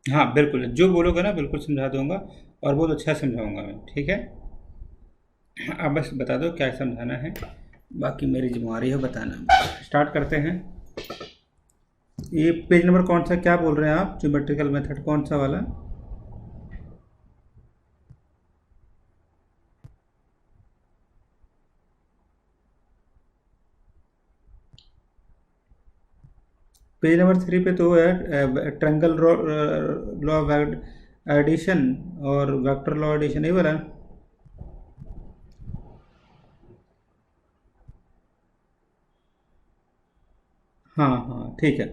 हाँ बिल्कुल, जो बोलोगे ना बिल्कुल समझा दूंगा, और बहुत अच्छा समझाऊंगा मैं, ठीक है। आप बस बता दो क्या समझाना है, बाकी मेरी जिम्मेवारी है बताना। स्टार्ट करते हैं। ये पेज नंबर कौन सा, क्या बोल रहे हैं आप, ज्योमेट्रिकल मेथड कौन सा वाला? पेज नंबर 3 पे तो है ट्रायंगल लॉ ऑफ एडिशन और वेक्टर लॉ एडिशन, यही वाला। हाँ हाँ ठीक है।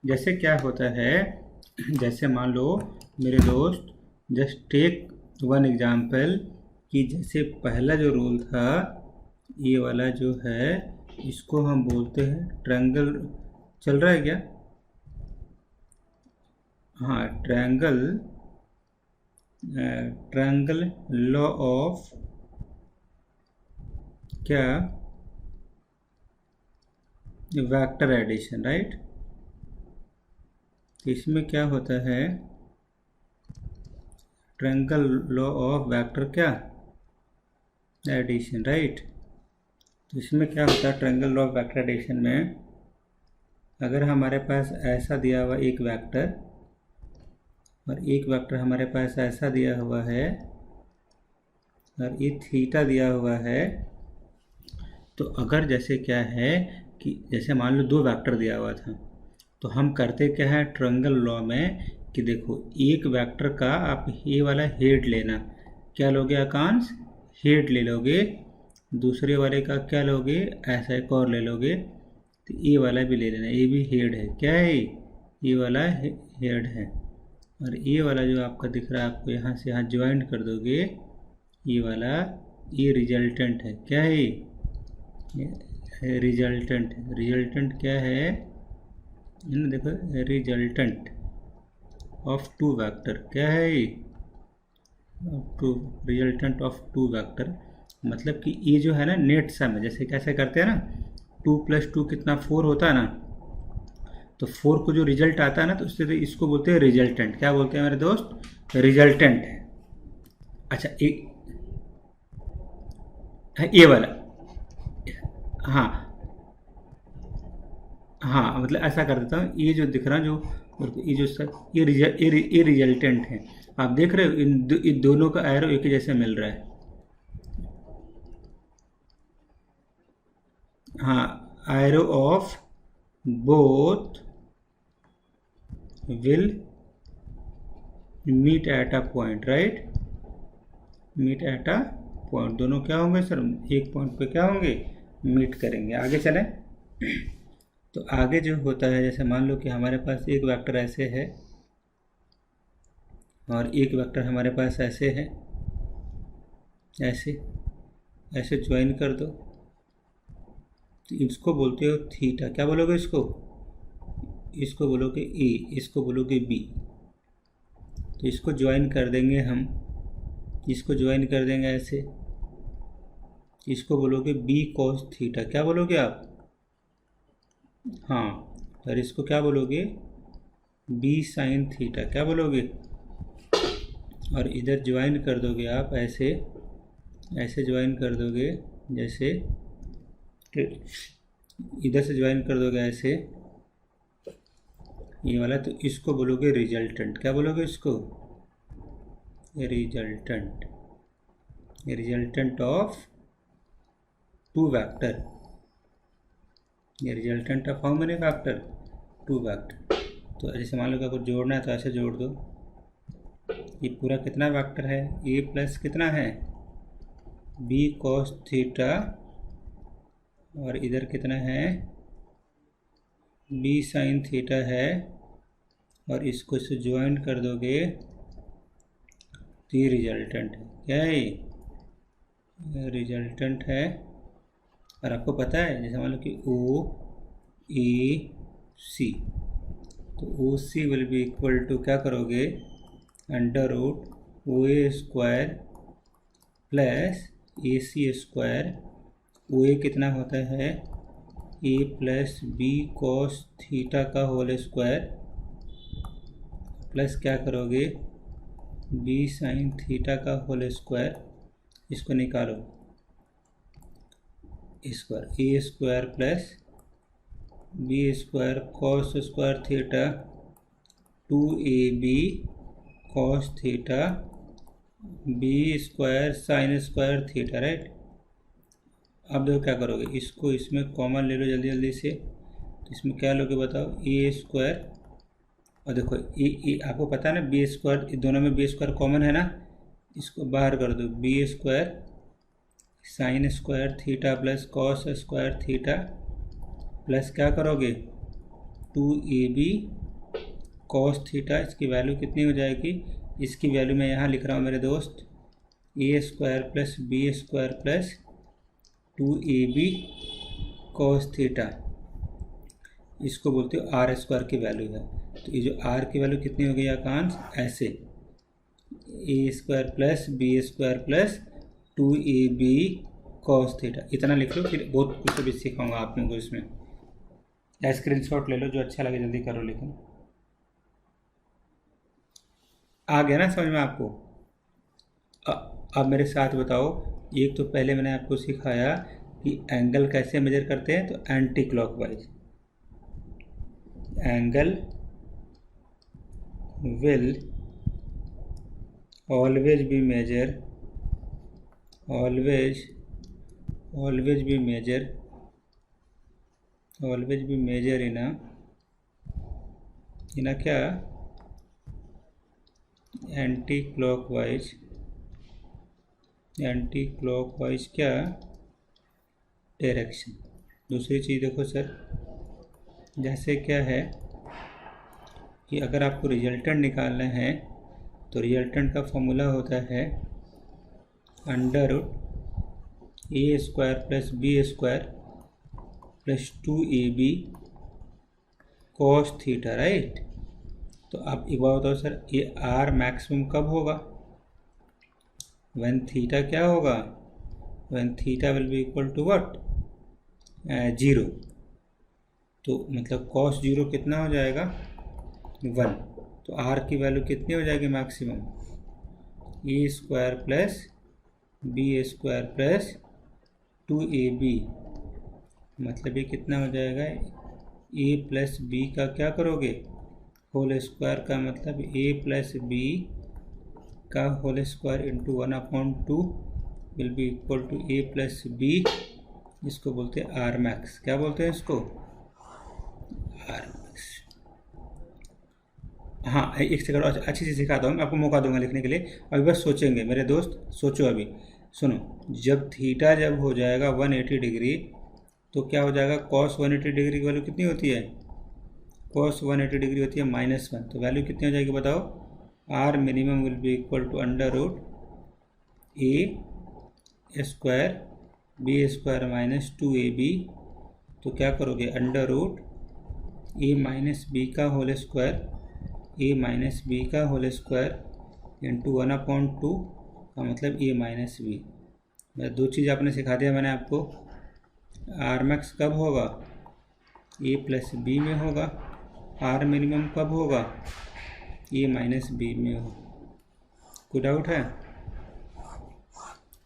जैसे क्या होता है, जैसे मान लो मेरे दोस्त, जस्ट टेक वन एग्जाम्पल, कि जैसे पहला जो रूल था, ये वाला जो है, इसको हम बोलते हैं ट्रायंगल। चल रहा है क्या? हाँ, ट्रायंगल, ट्रायंगल लॉ ऑफ क्या, वेक्टर एडिशन, राइट। इसमें क्या होता है, ट्रायंगल लॉ ऑफ वेक्टर क्या, एडिशन, राइट। तो इसमें क्या होता है, triangle law of vector addition में, अगर हमारे पास ऐसा दिया हुआ एक वेक्टर, और एक वेक्टर हमारे पास ऐसा दिया हुआ है, और ये थीटा दिया हुआ है, तो अगर जैसे क्या है कि जैसे मान लो दो वेक्टर दिया हुआ था, तो हम करते क्या है ट्रायंगल लॉ में, कि देखो एक वेक्टर का आप ये वाला हेड लेना, क्या लोगे आकांश, हेड ले लोगे। दूसरे वाले का क्या लोगे, ऐसा एक और ले लोगे। तो ये वाला भी ले लेना, ये भी हेड है, क्या है ये वाला हेड है। और ये वाला जो आपका दिख रहा है, आपको यहाँ से यहाँ ज्वाइंट कर दोगे, ये वाला, ये रिजल्टेंट है, क्या है ये रिजल्टेंट। रिजल्टेंट क्या है, देखो, रिजल्टेंट ऑफ टू वेक्टर, क्या है ये, two, resultant of two vector. मतलब कि ये जो है ना नेट सम है, जैसे कैसे करते हैं ना, 2 + 2 कितना 4 होता है ना, तो 4 को जो रिजल्ट आता है ना, तो उससे तो इसको बोलते हैं रिजल्टेंट। क्या बोलते हैं मेरे दोस्त, रिजल्टेंट है। अच्छा एक है ये वाला। हाँ हाँ, मतलब ऐसा कर देता हूँ, ये जो दिख रहा है जो, ये जो सर, ये रिजल्टेंट है। आप देख रहे हो इन दोनों का एरो एक ही जैसे मिल रहा है। हाँ, arrow of both will meet at a point, right. Meet at a point, दोनों क्या होंगे सर, एक पॉइंट पे क्या होंगे, मीट करेंगे। आगे चलें। तो आगे जो होता है, जैसे मान लो कि हमारे पास एक वेक्टर ऐसे है, और एक वेक्टर हमारे पास ऐसे है, ऐसे, ऐसे ज्वाइन कर दो, तो इसको बोलते हो थीटा। क्या बोलोगे इसको, इसको बोलोगे ए, इसको बोलोगे बी। तो इसको ज्वाइन कर देंगे हम, इसको ज्वाइन कर देंगे ऐसे, इसको बोलोगे बी कॉस थीटा। क्या बोलोगे आप, हाँ। और इसको क्या बोलोगे, बी साइन थीटा। क्या बोलोगे, और इधर ज्वाइन कर दोगे आप ऐसे, ऐसे ज्वाइन कर दोगे, जैसे इधर से ज्वाइन कर दोगे ऐसे, ये वाला। तो इसको बोलोगे रिजल्टेंट। क्या बोलोगे इसको, resultant, resultant of two vector, ये resultant of how many vector, two vector. तो जैसे मान लो कि आपको जोड़ना है, तो ऐसे जोड़ दो, ये पूरा कितना वेक्टर है, ए प्लस कितना है, बी कॉस थीटा, और इधर कितना है, बी साइन थीटा है, और इसको इससे ज्वाइन कर दोगे, तो ये रिजल्टेंट है। क्या है ये, रिजल्टेंट है। और आपको पता है, जैसे मान लो कि ओ ए सी, तो O C will be equal to, क्या करोगे, under root O A square plus A C square. O A कितना होता है, A plus B cos theta का होल स्क्वायर, प्लस क्या करोगे, बी साइन थीटा का होल स्क्वायर, इसको निकालो, square A square plus B square cos square theta 2ab cos theta B square sine square theta, right. अब देखो क्या करोगे, इसको इसमें कॉमन ले लो जल्दी जल्दी से। तो इसमें क्या लोगे बताओ, ए स्क्वायर, और देखो ए आपको पता है ना बी स्क्वायर, दोनों में बी स्क्वायर कॉमन है ना, इसको बाहर कर दो, B square sine square theta plus cos square theta plus क्या करोगे 2ab कॉस थीटा, इसकी वैल्यू कितनी हो जाएगी, इसकी वैल्यू मैं यहाँ लिख रहा हूँ मेरे दोस्त, A square plus B square plus 2ab cos theta, इसको बोलते हो आर स्क्वायर की वैल्यू है। तो ये जो आर की वैल्यू कितनी हो गई आकांश, ऐसे A square plus B square plus 2ab cos theta, इतना लिख लो, फिर बहुत कुछ भी सिखाऊंगा आप लोगों को इसमें। या स्क्रीनशॉट ले लो, जो अच्छा लगे जल्दी करो, लेकिन आ गया ना समझ में आपको। अब मेरे साथ बताओ, एक तो पहले मैंने आपको सिखाया कि एंगल कैसे मेजर करते हैं, तो anti clockwise, angle will always be measure, always be measure, always be measure in a क्या, एंटी क्लॉकवाइज क्या डायरेक्शन। दूसरी चीज़ देखो सर, जैसे क्या है कि अगर आपको रिजल्टेंट निकालना है तो रिजल्टेंट का फॉर्मूला होता है under root A square plus B square plus 2ab cos theta, right. तो आप एक बार बताओ सर, ये आर मैक्सिमम कब होगा, व्हेन थीटा क्या होगा, when theta will be equal to what, 0। तो मतलब कॉस 0 कितना हो जाएगा, 1। तो आर की वैल्यू कितनी हो जाएगी maximum, A square plus B square plus 2ab, मतलब ये कितना हो जाएगा, ए प्लस बी का क्या करोगे होल स्क्वायर, का मतलब ए प्लस बी का whole square into 1/2 will be equal to A plus B, इसको बोलते हैं आर मैक्स। क्या बोलते हैं इसको, आर मैक्स। हाँ एक सेकंड अच्छी से सिखाता हूँ, मैं आपको मौका दूंगा लिखने के लिए, अभी बस सोचेंगे मेरे दोस्त, सोचो अभी, सुनो। जब थीटा जब हो जाएगा 180 डिग्री, तो क्या हो जाएगा, कॉस 180 डिग्री की वैल्यू कितनी होती है, कॉस 180 डिग्री होती है -1, तो वैल्यू कितनी हो जाएगी बताओ, R minimum will be equal to under root A square B square minus 2ab। तो क्या करोगे, under root A minus B का whole square, A minus B का होल स्क्वायर इंटू 1/2 का मतलब ए माइनस बी। दो चीज़ आपने सिखा दिया मैंने आपको, आर मैक्स कब होगा, ए प्लस बी में होगा, आर मिनिमम कब होगा, ए माइनस बी में हो। कोई डाउट है,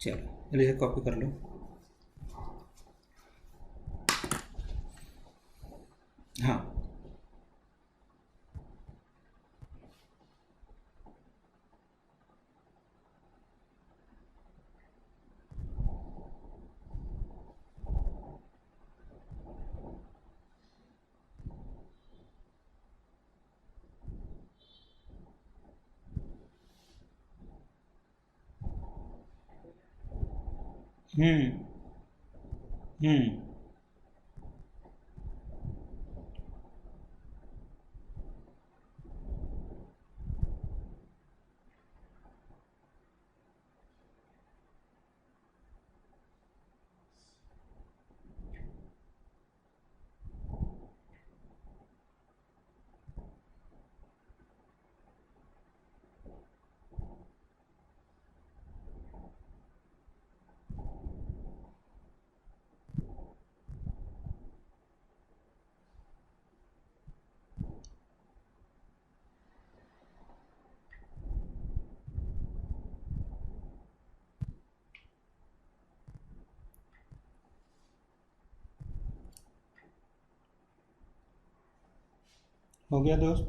चलो जल्दी से कॉपी कर लो। हाँ हम्म हम्म हो गया दोस्त,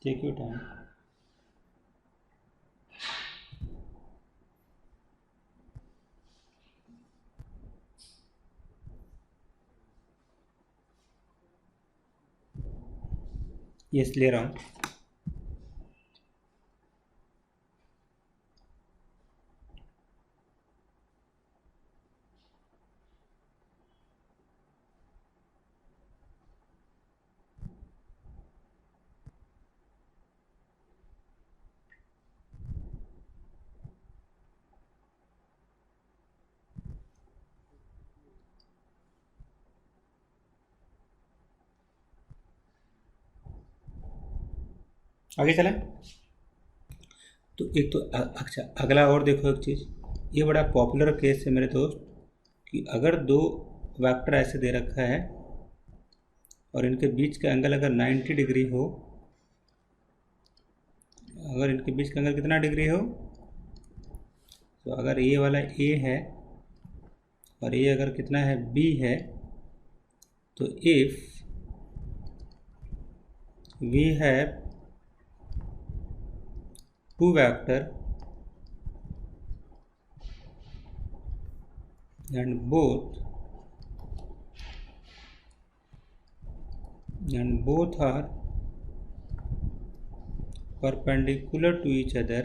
टेक योर टाइम। यस, ले रहा हूँ। आगे चलें। तो एक तो अच्छा, अगला और देखो एक चीज़, ये बड़ा पॉपुलर केस है मेरे दोस्त, कि अगर दो वेक्टर ऐसे दे रखा है और इनके बीच का एंगल अगर 90 डिग्री हो, अगर इनके बीच का एंगल कितना डिग्री हो, तो अगर ये वाला ए है और ये अगर कितना है बी है, तो if we have two vector and both are perpendicular to each other,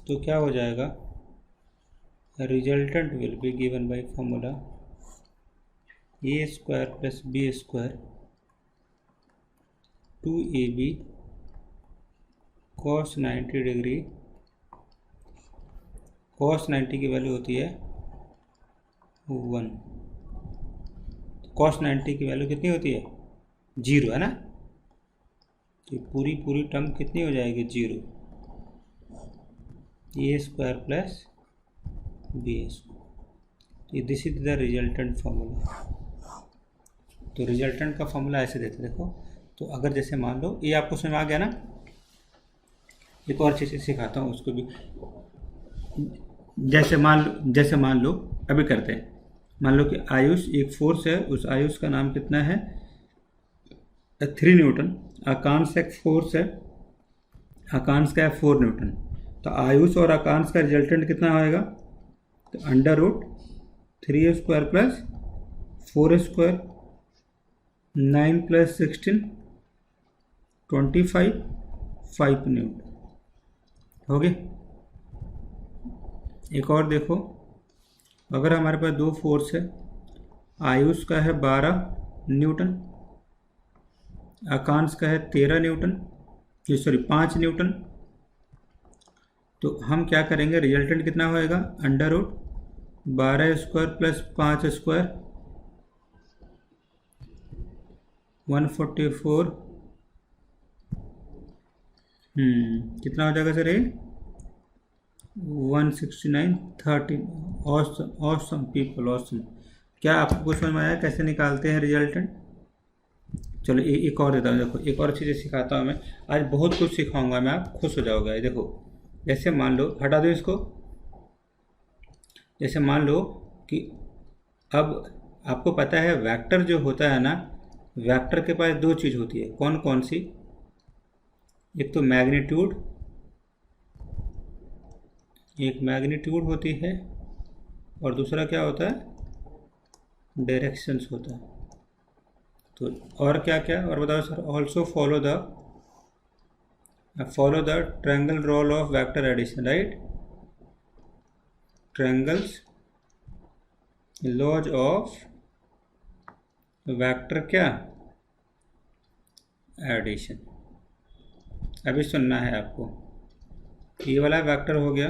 तो क्या हो जाएगा, resultant will be given by formula a square plus b square 2ab cos 90 degree. cos 90 की वैल्यू होती है 1, cos 90 की वैल्यू कितनी होती है 0, है ना। तो पूरी टर्म कितनी हो जाएगी 0, a square plus B square. This is the resultant formula. तो रिजल्टेंट का फार्मूला ऐसे देते, देखो। तो अगर जैसे मान लो ये आपको समझ आ गया ना, एक और चीज़ सिखाता हूँ उसको भी। जैसे मान लो अभी करते हैं, मान लो कि आयुष एक फोर्स है, उस आयुष का नाम कितना है 3 न्यूटन। आकांक्ष एक फोर्स है, आकांक्ष का है 4 न्यूटन। तो आयुष और आकांक्ष का रिजल्टेंट कितना आएगा, तो √3 square plus 4 square 9 plus 16 25 5 Newton हो गए। एक और देखो, अगर हमारे पास दो फोर्स है, आयुष का है 12 न्यूटन, आकांक्ष का है 13 न्यूटन, 5 न्यूटन। तो हम क्या करेंगे, रिजल्टेंट कितना होएगा, √12 स्क्वायर प्लस 5 स्क्वायर 144, कितना हो जाएगा सर ये 169 13। Awesome people, awesome. क्या आपको कुछ समझ में आया कैसे निकालते हैं रिजल्टेंट? चलो एक और देता हूँ, देखो एक और चीज़ें सिखाता हूँ मैं आज, बहुत कुछ सिखाऊंगा मैं, आप खुश हो जाओगे। देखो जैसे मान लो, हटा दो इसको, जैसे मान लो कि अब आपको पता है वेक्टर जो होता है ना, वेक्टर के पास दो चीज़ होती है, कौन कौन सी, एक तो मैग्नीट्यूड, एक मैग्नीट्यूड होती है, और दूसरा क्या होता है, डायरेक्शंस होता है। तो और क्या क्या और बताओ sir. Also follow the triangle rule of vector addition, right. Triangles laws of vector क्या, एडिशन। अभी सुनना है आपको, ये वाला वेक्टर हो गया।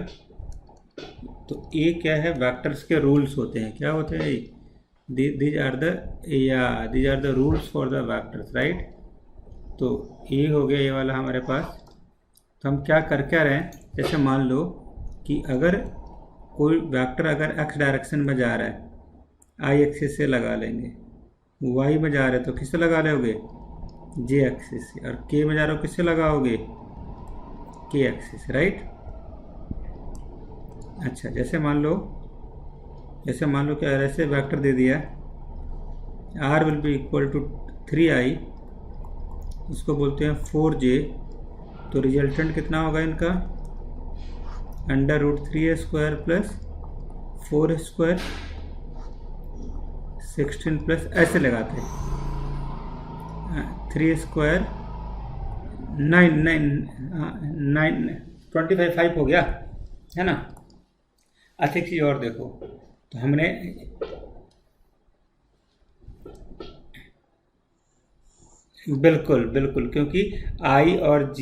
तो ये क्या है, वेक्टर्स के रूल्स होते हैं, क्या होते हैं, these are the rules for the vectors, right. तो ये हो गया ये वाला हमारे पास। तो हम क्या रहे हैं, जैसे मान लो कि अगर कोई वेक्टर अगर x डायरेक्शन में जा रहा है, i एक्सिस से लगा लेंगे, y में जा रहे हैं तो किससे लगा लोगे, j एक्सिस से, और k में जा रहे हो किससे लगाओगे, के एक्सिस, राइट। अच्छा, जैसे मान लो कि ऐसे वेक्टर दे दिया r will be equal to 3i, इसको बोलते हैं 4j, तो रिजल्टेंट कितना होगा इनका, √3a² प्लस 4a², 16 प्लस, ऐसे लगाते हैं 3² 9 25 5 हो गया, है ना। अच्छा, एक चीज़ और देखो, तो हमने बिल्कुल बिल्कुल, क्योंकि i और j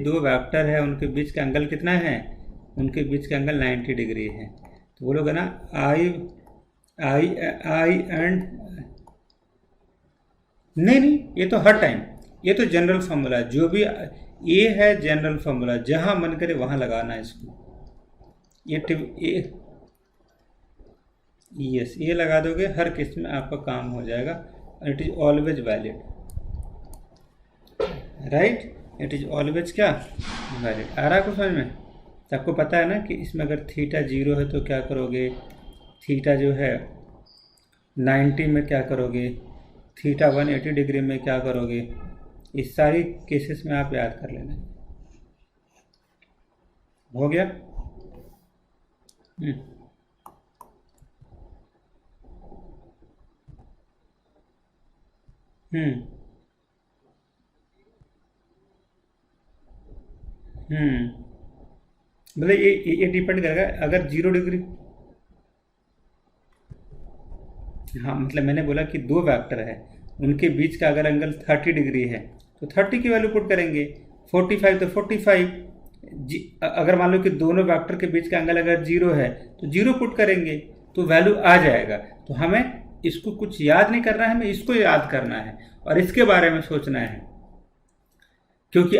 दो वेक्टर है, उनके बीच का एंगल कितना है, उनके बीच का एंगल 90 डिग्री है। तो बोलोगे ना आई एंड, नहीं, ये तो हर टाइम, ये तो जनरल फॉर्मूला है, जो भी ये है जनरल फॉर्मूला, जहां मन करे वहां लगाना है इसको। ये लगा दोगे, हर केस में आपका काम हो जाएगा। It is always valid, right, it is always क्या, वैलिड। आ रहा है कुछ समझ में? तो आपको पता है ना कि इसमें अगर थीटा 0 है तो क्या करोगे, थीटा जो है 90 में क्या करोगे, थीटा 180 डिग्री में क्या करोगे, इस सारी केसेस में आप याद कर लेना। हो गया? मतलब ये डिपेंड करेगा, अगर 0 डिग्री, हाँ मतलब मैंने बोला कि दो वेक्टर है, उनके बीच का अगर एंगल 30 डिग्री है तो 30 की वैल्यू पुट करेंगे, 45 तो 45, अगर मान लो कि दोनों वेक्टर के बीच का एंगल अगर 0 है तो 0 पुट करेंगे तो वैल्यू आ जाएगा। तो हमें इसको कुछ याद नहीं करना है, हमें इसको याद करना है और इसके बारे में सोचना है। क्योंकि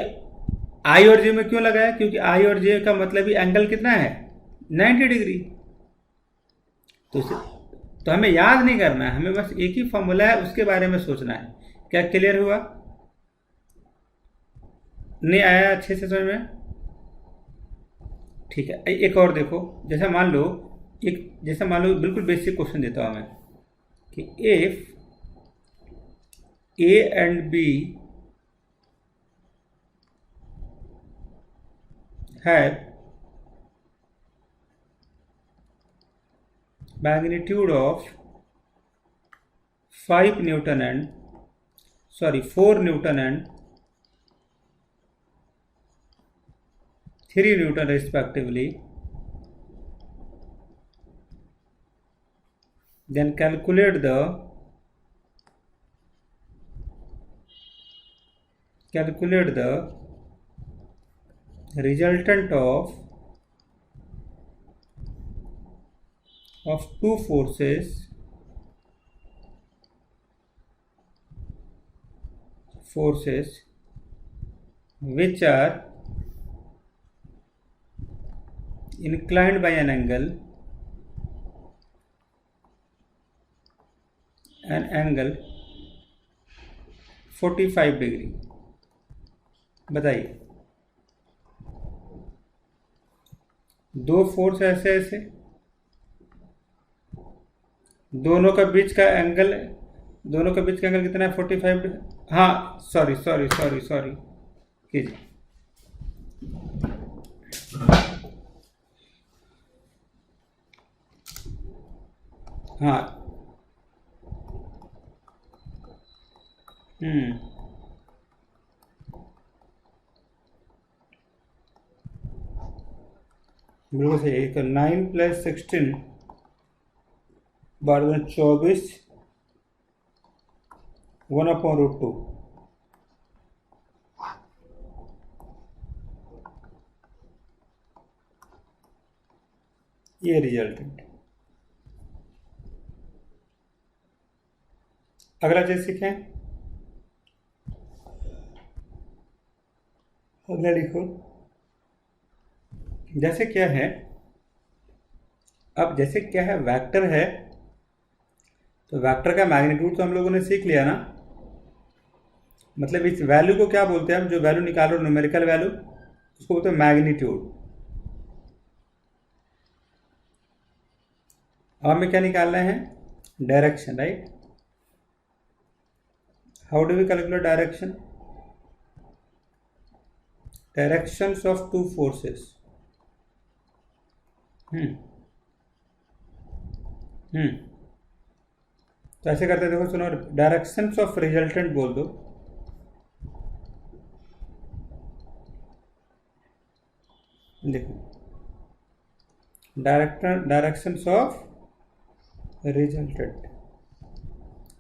आई और जे में क्यों लगाया, क्योंकि आई और जे का मतलब ही एंगल कितना है, 90 डिग्री। तो हमें याद नहीं करना है, हमें बस एक ही फॉर्मूला है, उसके बारे में सोचना है। क्या क्लियर हुआ? नहीं आया अच्छे से समझ में? ठीक है, एक और देखो, जैसा मान लो बिल्कुल बेसिक क्वेश्चन देता हूं मैं कि if a and b have magnitude of 4 Newton and 3 Newton respectively, then calculate the resultant of two forces which are inclined by an angle 45 degree. बताइए, दो फोर्स ऐसे दोनों का बीच का एंगल कितना है, 45। हाँ सॉरी कीजिए। हाँ बिल्कुल सही। तो 9 + 16 = 24 1/√2। ये रिजल्टेंट। अगला चीज सीखें, अगला लिखो। जैसे क्या है, वेक्टर है, तो वेक्टर का मैग्नीट्यूड तो हम लोगों ने सीख लिया ना। मतलब इस वैल्यू को क्या बोलते हैं हम, जो वैल्यू निकालो न्यूमेरिकल वैल्यू, उसको बोलते हैं मैग्नीट्यूड। अब हमें क्या निकालना है? Direction, right. How do we calculate direction? Directions of two forces. Hmm hmm तो ऐसे करते देखो, सुनो, डायरेक्शंस ऑफ रिजल्टेंट बोल दो। देखो, डायरेक्शंस ऑफ रिजल्टेंट।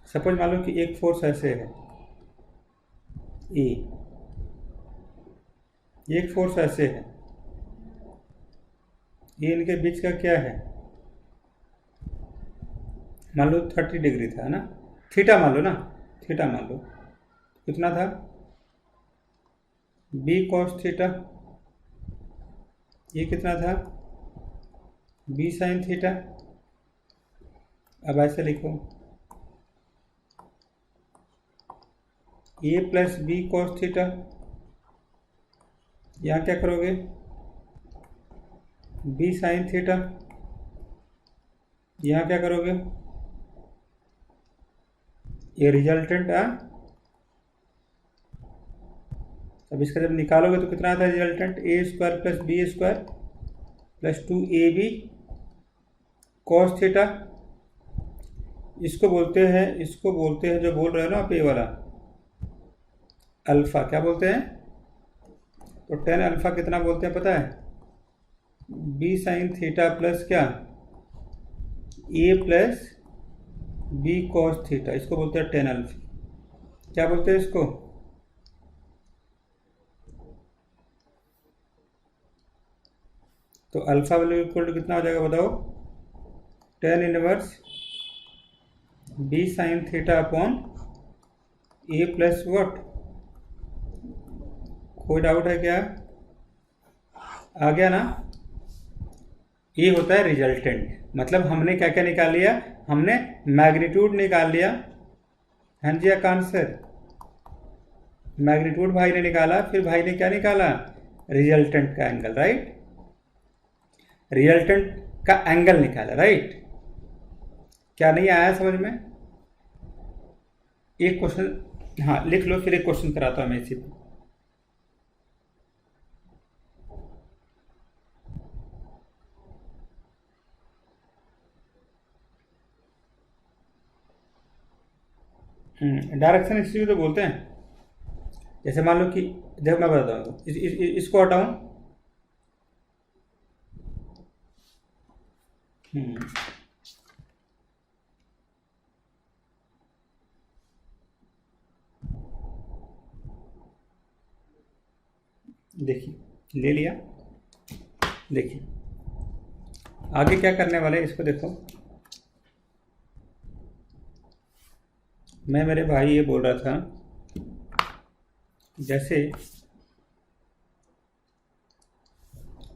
सपोज मान लो कि एक फोर्स ऐसे है ए, एक फोर्स ऐसे है, ये इनके बीच का क्या है? मान लो 30 डिग्री था ना, थीटा मान लो ना, थीटा मान लो, कितना था? B cos theta. ये कितना था? B sine theta. अब ऐसे लिखो, a plus B cos theta. यहाँ क्या करोगे? B sine theta. यहाँ क्या करोगे? ये रिजल्टेंट आ। अब इसका जब निकालोगे तो कितना आता है resultant? A square plus B square plus 2ab cos theta. इसको बोलते हैं जो बोल रहे हो ना आप, ये वाला अल्फा, क्या बोलते हैं? तो टेन अल्फा कितना बोलते हैं पता है? बी साइन थीटा प्लस क्या? ए प्लस बी कॉस थीटा। इसको बोलते हैं टेन अल्फा। क्या बोलते हैं इसको? तो अल्फा वैल्यू इक्वल टू कितना हो जाएगा बताओ? Tan inverse b sine theta upon a plus what. कोई डाउट है क्या? आ गया ना? ये होता है रिजल्टेंट। मतलब हमने क्या क्या निकाल लिया? हमने मैग्नीट्यूड निकाल लिया। हाँ जी, का आंसर मैग्नीट्यूड भाई ने निकाला, फिर भाई ने क्या निकाला? रिजल्टेंट का एंगल, राइट। रिजल्टेंट का एंगल निकाला, राइट। क्या नहीं आया समझ में? एक क्वेश्चन, हाँ लिख लो, फिर एक क्वेश्चन कराता हूँ मैं इसी पे। डायरेक्शन इसलिए तो बोलते हैं, जैसे मान लो कि, जब मैं बताता हूँ इसको हटाऊं। देखिए, ले लिया। देखिए आगे क्या करने वाले हैं, इसको देखो। मैं मेरे भाई ये बोल रहा था, जैसे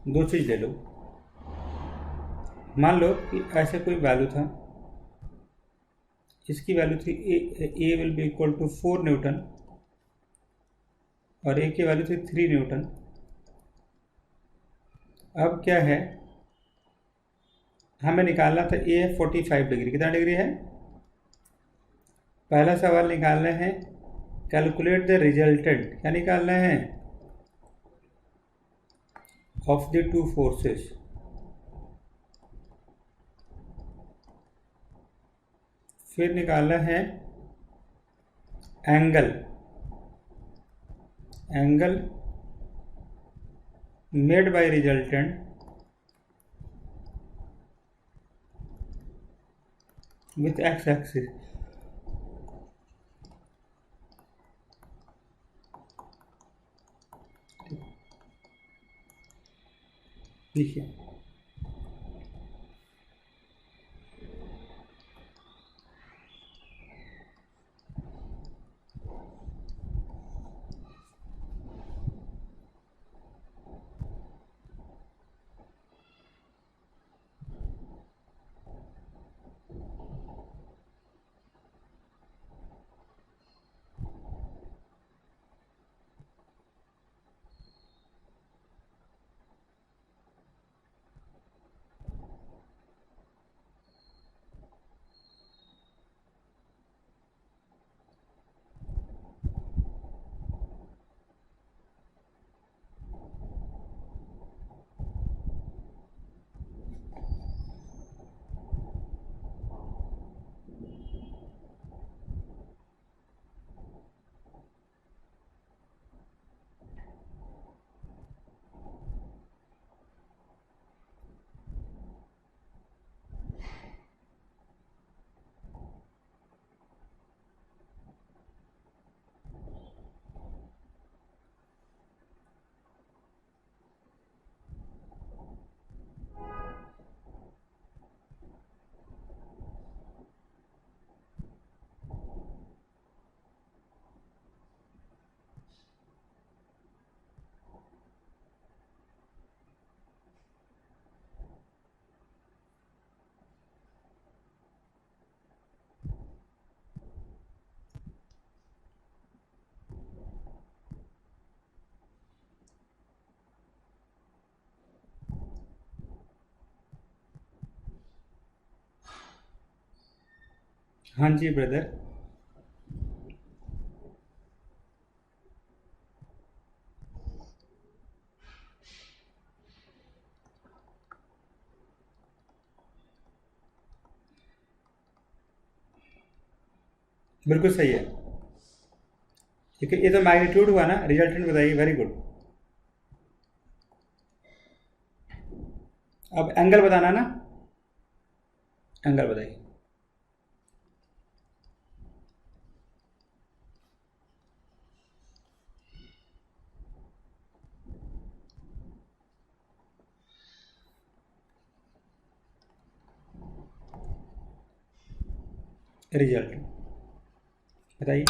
दो चीज़ ले लो। मान लो कि ऐसे कोई वैल्यू था, इसकी वैल्यू थी A will be equal to 4 newton और ए की वैल्यू थी 3 न्यूटन। अब क्या है, हमें निकालना था ए 45 डिग्री। कितना डिग्री है? पहला सवाल निकालना है कैलकुलेट द रिजल्टेंट। क्या निकालना है? Of the two forces. फिर निकालना है angle made by resultant with x axis. देखिए, हाँ जी ब्रदर। बिल्कुल सही है। ठीक है, ये तो मैग्नीट्यूड हुआ ना, रिजल्टेंट बताइए। Very good. अब एंगल बताना ना, एंगल बताइए। रिजल्ट बताइए।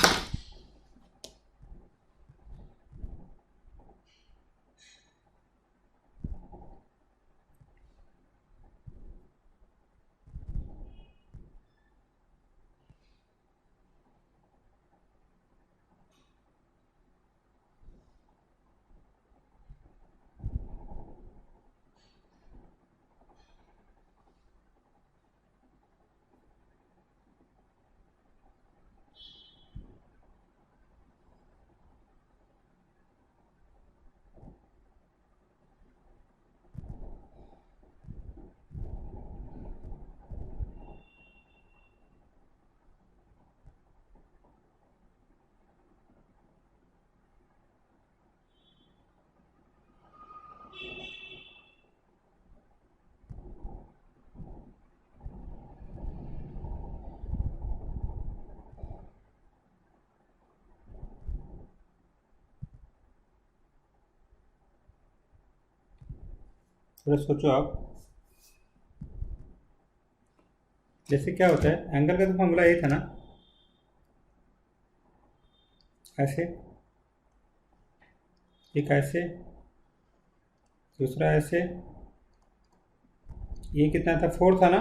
थोड़ा सोचो आप। जैसे क्या होता है, एंगल का तो फॉर्मूला यही था ना, ऐसे, एक ऐसे, दूसरा ऐसे, ये कितना था, 4 था ना।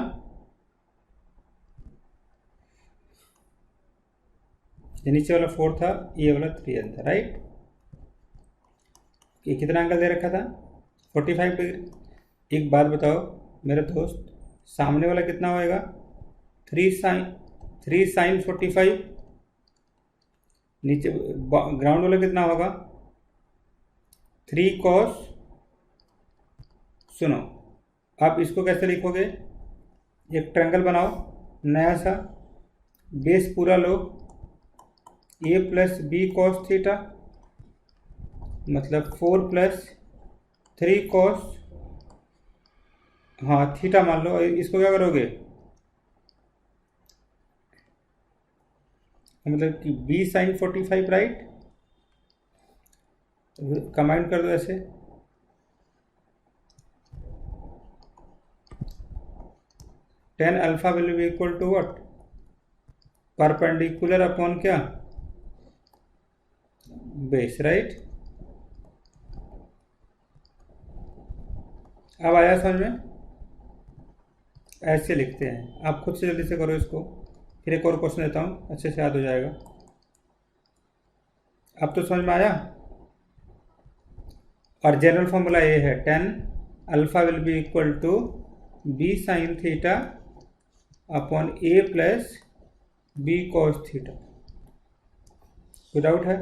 ये नीचे वाला 4 था, ये वाला 3 था, राइट। ये कितना एंगल दे रखा था, 45 डिग्री। एक बात बताओ मेरे दोस्त, सामने वाला कितना होएगा, 3 साइन 45। नीचे ग्राउंड वाला कितना होगा, 3 कॉस। सुनो, आप इसको कैसे लिखोगे, एक ट्रायंगल बनाओ नया सा, बेस पूरा लो, ए प्लस बी कॉस थीटा, मतलब 4 + 3 कॉस, हाँ थीटा मान लो। इसको क्या करोगे, मतलब कि b sin 45, राइट। कंबाइन कर दो ऐसे, tan alpha will be equal to what, perpendicular upon क्या, बेस, राइट। अब आया समझ में। ऐसे लिखते हैं, आप खुद से जल्दी से करो इसको, फिर एक और क्वेश्चन देता हूँ, अच्छे से याद हो जाएगा। अब तो समझ में आया। और जनरल फॉर्मूला ये है, tan alpha will be equal to b sin theta upon a plus b cos theta. कोई डाउट है।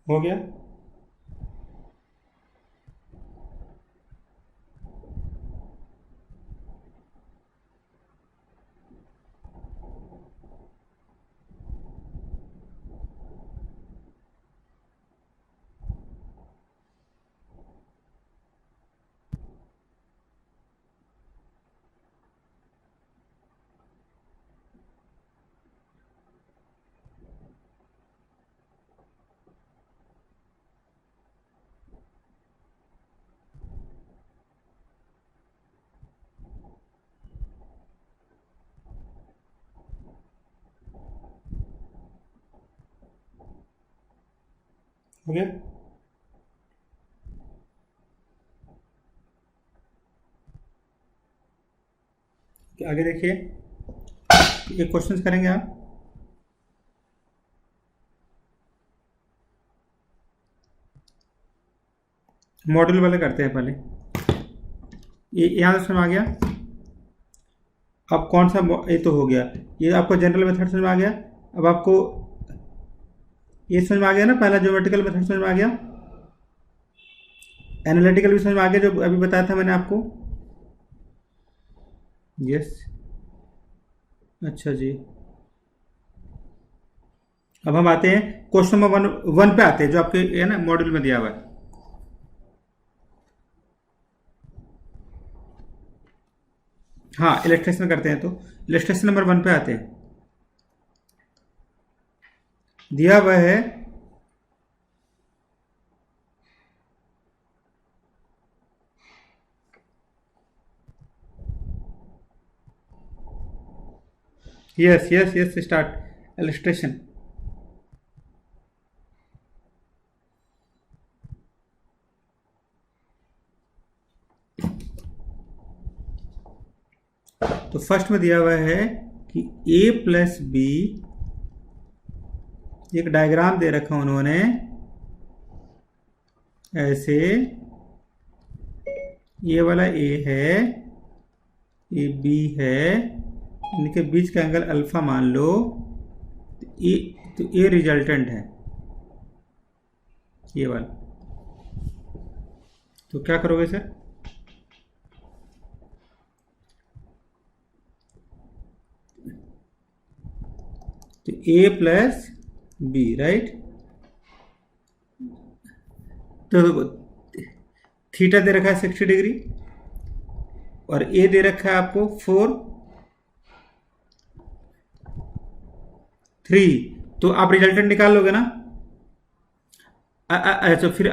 हो गया। हो गया। आगे देखिए, ये क्वेश्चंस करेंगे आप। मॉड्यूल वाले करते हैं पहले। ये यहाँ से समझ आ गया। अब कौन सा, ये तो हो गया, ये आपको जनरल मेथड समझ में आ गया। अब आपको ये समझ में आ गया ना, पहला ज्योमेट्रिकल मेथड समझ में आ गया, एनालिटिकल भी समझ में आ गया जो अभी बताया था मैंने आपको। यस, अच्छा जी। अब हम आते हैं क्वेश्चन नंबर वन पे आते हैं, जो आपके है ना मॉड्यूल में दिया हुआ है। हाँ, इलस्ट्रेशन करते हैं, तो इलस्ट्रेशन नंबर 1 पे आते हैं। दिया हुआ है yes yes yes, start illustration. तो फर्स्ट में दिया हुआ है कि a प्लस बी, एक डायग्राम दे रखा उन्होंने ऐसे, ये वाला a है, ये b है, इनके बीच का एंगल अल्फा मान लो, तो ये रिजल्टेंट है ये वाला। तो क्या करोगे सर? तो a प्लस बी, राइट। तो थीटा दे रखा है 60 डिग्री और a दे रखा है आपको 4 3। तो आप रिजल्टेंट निकाल लोगे ना। अच्छा, फिर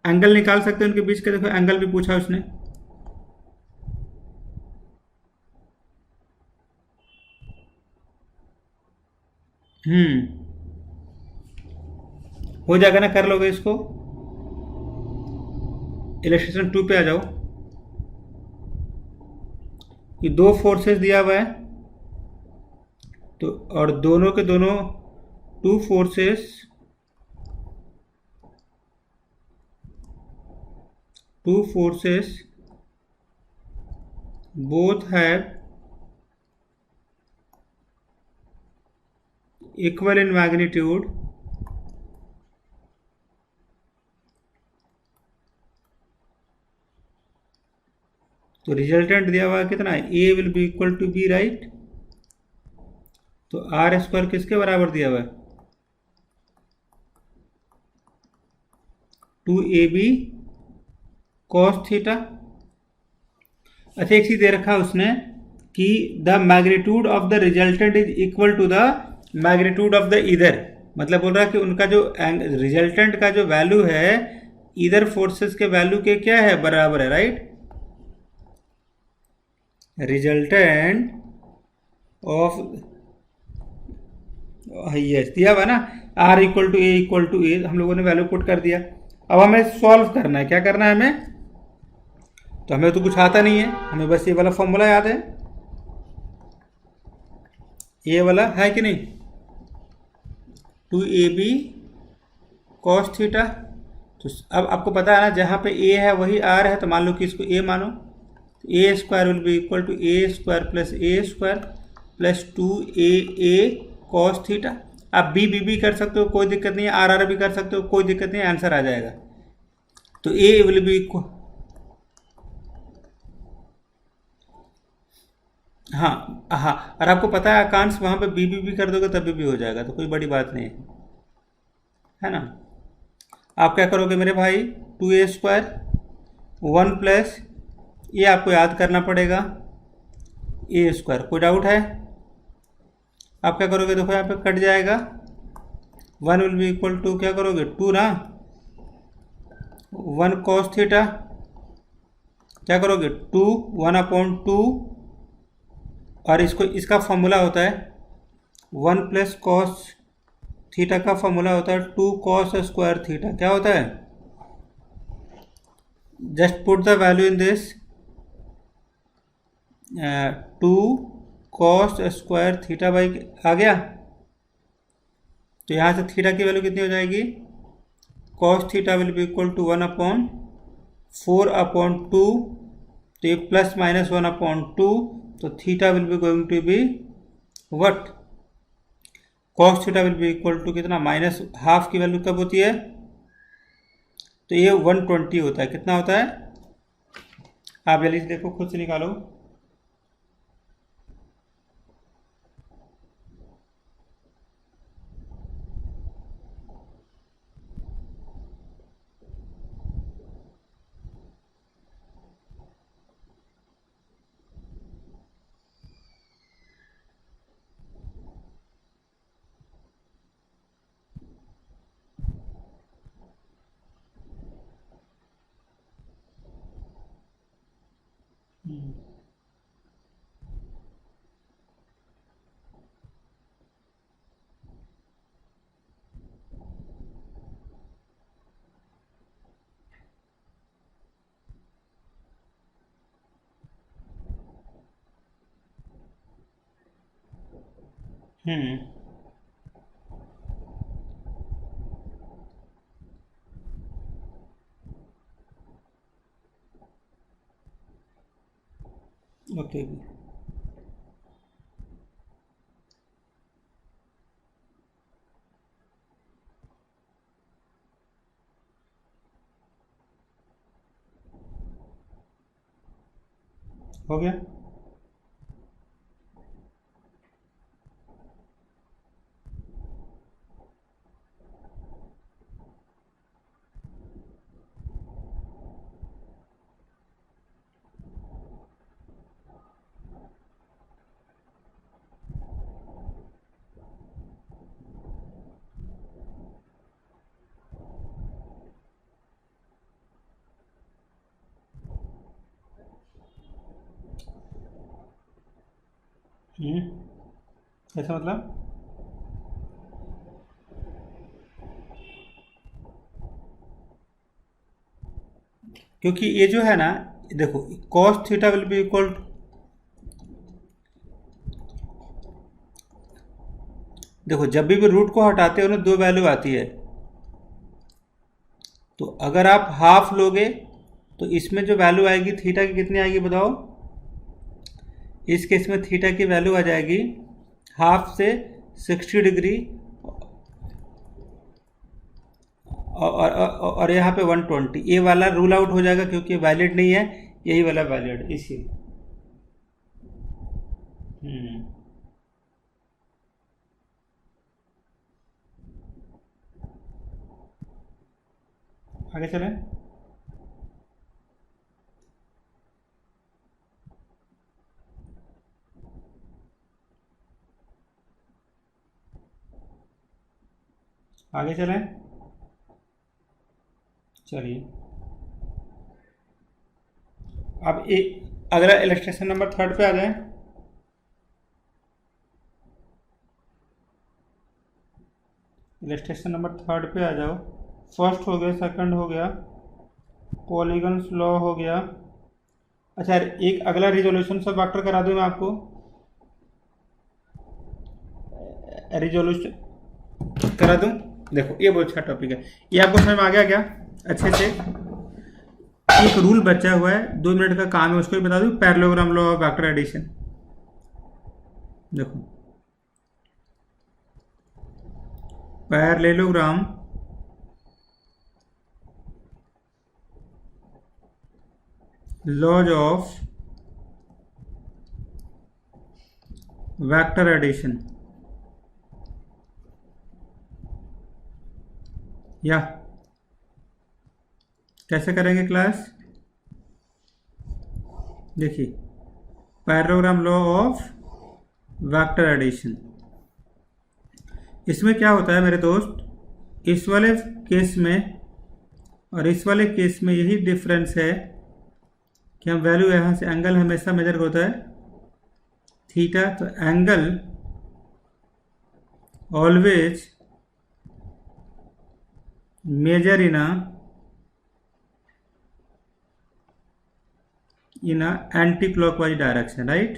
एंगल निकाल सकते हो उनके बीच का। देखो एंगल भी पूछा उसने। हो जाएगा ना, कर लोगे इसको। इलस्ट्रेशन 2 पे आ जाओ। ये दो फोर्सेस दिया हुआ है, तो और दोनों के दोनों two forces both have equal in magnitude, तो रिजल्टेंट दिया हुआ है कितना है, a will be equal to b, right. तो आर स्क्वायर किसके बराबर दिया हुआ है, 2ab cos थीटा। अच्छा, एक चीज दे रखा है उसने कि the magnitude of the resultant is equal to the magnitude of the either. मतलब बोल रहा है कि उनका जो रिजल्टेंट का जो वैल्यू है ईदर फोर्सेस के वैल्यू के क्या है, बराबर है, राइट। रिजल्टेंट ऑफ, यस, दिया हुआ ना, आर इक्वल टू ए, हम लोगों ने वैल्यू पुट कर दिया। अब हमें सॉल्व करना है, क्या करना है हमें, तो हमें तो कुछ आता नहीं है, हमें बस ये वाला फॉर्मूला याद है, ये वाला है कि नहीं, 2ab cos थीटा। तो अब आपको पता है ना, जहाँ पे a है वही r है, तो मान लो कि इसको a मानो, a square will be equal to a square plus a square plus 2a cos theta. आप b कर सकते हो, कोई दिक्कत नहीं है, r भी कर सकते हो, कोई दिक्कत नहीं है, आंसर आ जाएगा। तो a विल बी इक्वल, हाँ, और आपको पता है आकांश वहाँ पे बी कर दोगे तभी भी हो जाएगा, तो कोई बड़ी बात नहीं है ना। आप क्या करोगे मेरे भाई, 2a स्क्वायर 1 प्लस, ये आपको याद करना पड़ेगा, a स्क्वायर। कोई डाउट है? आप क्या करोगे, देखो यहाँ पे कट जाएगा, 1 विल बी इक्वल टू, क्या करोगे, 2 ना, 1 cos थीटा, क्या करोगे, 2 1/2, और इसको, इसका फॉर्मूला होता है 1 प्लस कॉस थीटा का फॉर्मूला होता है 2 cos स्क्वायर थीटा। क्या होता है? Just put the value in this, 2 cos square theta by, आ गया। तो यहाँ से थीटा की वैल्यू कितनी हो जाएगी? cos theta will be equal to 1/4/2, तो ये प्लस माइनस 1/2, तो theta will be going to be what? cos theta will be equal to कितना? माइनस हाफ की वैल्यू कब होती है? तो ये 120 होता है। कितना होता है? आप जल्दी से देखो, खुद से निकालो। ओके, हो गया। ऐसा मतलब? क्योंकि ये जो है ना, देखो cos theta will be equal, देखो जब भी रूट को हटाते हो ना, दो वैल्यू आती है। तो अगर आप हाफ लोगे तो इसमें जो वैल्यू आएगी थीटा की कितनी आएगी बताओ? इस केस में थीटा की वैल्यू आ जाएगी हाफ से 60 डिग्री, और यहाँ पे 120। ये वाला रूल आउट हो जाएगा क्योंकि वैलिड नहीं है, यही वाला वैलिड, इसी। आगे चलें। आगे चलें, चलिए। अब अगला इलस्ट्रेशन नंबर 3 पे आ जाए। इलस्ट्रेशन नंबर 3 पे आ जाओ। फर्स्ट हो गया, सेकंड हो गया, पॉलीगन्स लॉ हो गया। अच्छा, एक अगला रिजोल्यूशन सब वेक्टर करा दूं मैं आपको। रिजोल्यूशन करा दूं। देखो ये बहुत अच्छा टॉपिक है, ये आपको समझ में आ गया क्या अच्छे से? एक रूल बचा हुआ है, 2 मिनट का काम है, उसको भी बता दूं। Parallelogram law of vector addition. देखो, parallelogram laws of vector addition, या कैसे करेंगे क्लास? देखिए, parallelogram law of vector addition, इसमें क्या होता है मेरे दोस्त, इस वाले केस में और इस वाले केस में यही डिफरेंस है कि हम वैल्यू यहाँ से, एंगल हमेशा मेजर होता है थीटा, तो angle always measure in a anti-clockwise direction, right?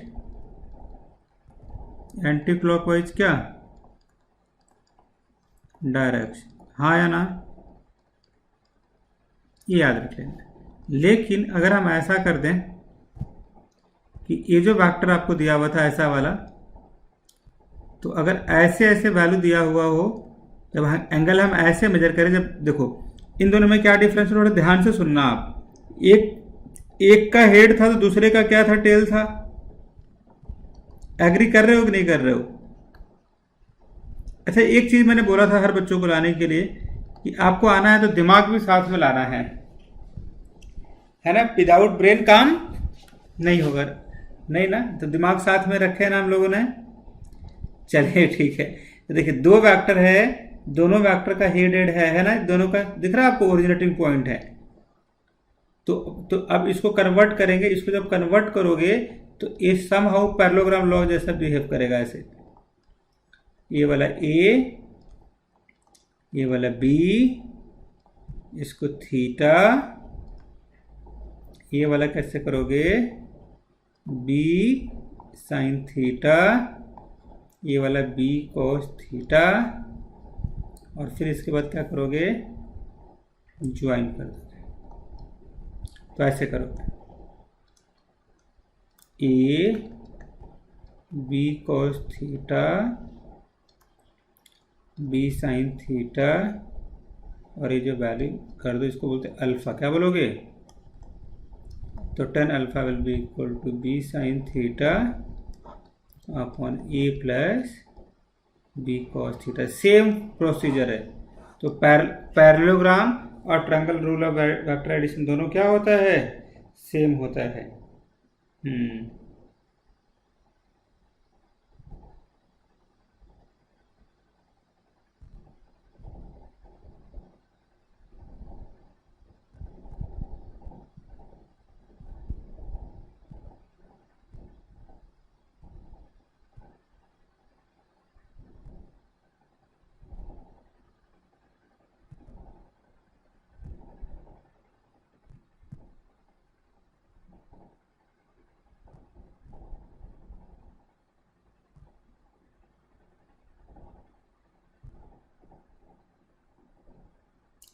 Anti-clockwise क्या डायरेक्शन, हाँ या ना, ये याद रख लेना। लेकिन अगर हम ऐसा कर दें कि ये जो वेक्टर आपको दिया हुआ था ऐसा वाला, तो अगर ऐसे ऐसे वैल्यू दिया हुआ हो, जब एंगल हम ऐसे मेजर करें, जब देखो इन दोनों में क्या डिफरेंस है, थोड़ा ध्यान से सुनना आप। एक का हेड था तो दूसरे का क्या था, टेल था। एग्री कर रहे हो कि नहीं कर रहे हो? अच्छा, एक चीज मैंने बोला था हर बच्चों को लाने के लिए कि आपको आना है तो दिमाग भी साथ में लाना है ना। विदाउट ब्रेन काम नहीं होगा, नहीं ना, तो दिमाग साथ में रखे ना हम लोगों ने। चलिए ठीक है, तो देखिए दो वेक्टर है, दोनों वेक्टर का हेड है ना, दोनों का दिख रहा है आपको, ओरिजिनेटिंग पॉइंट है। तो अब इसको कन्वर्ट करेंगे, इसको जब कन्वर्ट करोगे तो ये समहाउ पैरेललोग्राम लॉ जैसा बिहेव करेगा ऐसे। ये वाला ए, ये वाला बी, इसको थीटा, ये वाला कैसे करोगे, बी साइन थीटा, ये वाला बी कॉस थीटा, और फिर इसके बाद क्या करोगे, ज्वाइन कर दोगे। तो ऐसे करोगे, a b cos theta, b sine theta, और ये जो वैल्यू कर दो इसको बोलते हैं अल्फा। क्या बोलोगे, तो tan alpha will be equal to b sine theta upon a plus B cos theta. Same procedure है। तो पैरेललोग्राम और triangle rule of vector addition दोनों क्या होता है, सेम होता है।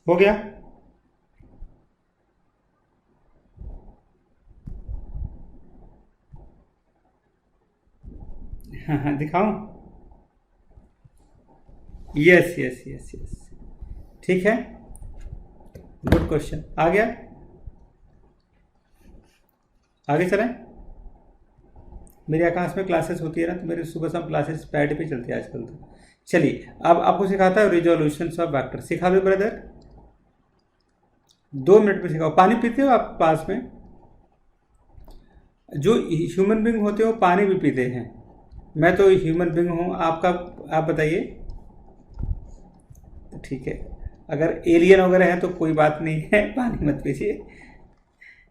हो गया? हाँ दिखाऊं? यस यस यस यस, ठीक है, गुड क्वेश्चन। आ गया, आगे चलें। मेरे आकाश में क्लासेस होती है ना, तो मेरे सुबह शाम क्लासेस पैड पे चलती है आजकल। तो चलिए अब आपको सिखाता है रिजोल्यूशन ऑफ वेक्टर। सिखा दो ब्रदर, 2 मिनट में सिखाओ। पानी पीते हो आप पास में? जो ह्यूमन बींग होते हो पानी भी पीते हैं। मैं तो ह्यूमन बींग हूँ, आपका आप बताइए। ठीक है, अगर एलियन वगैरह हैं तो कोई बात नहीं है, पानी मत पीजिए।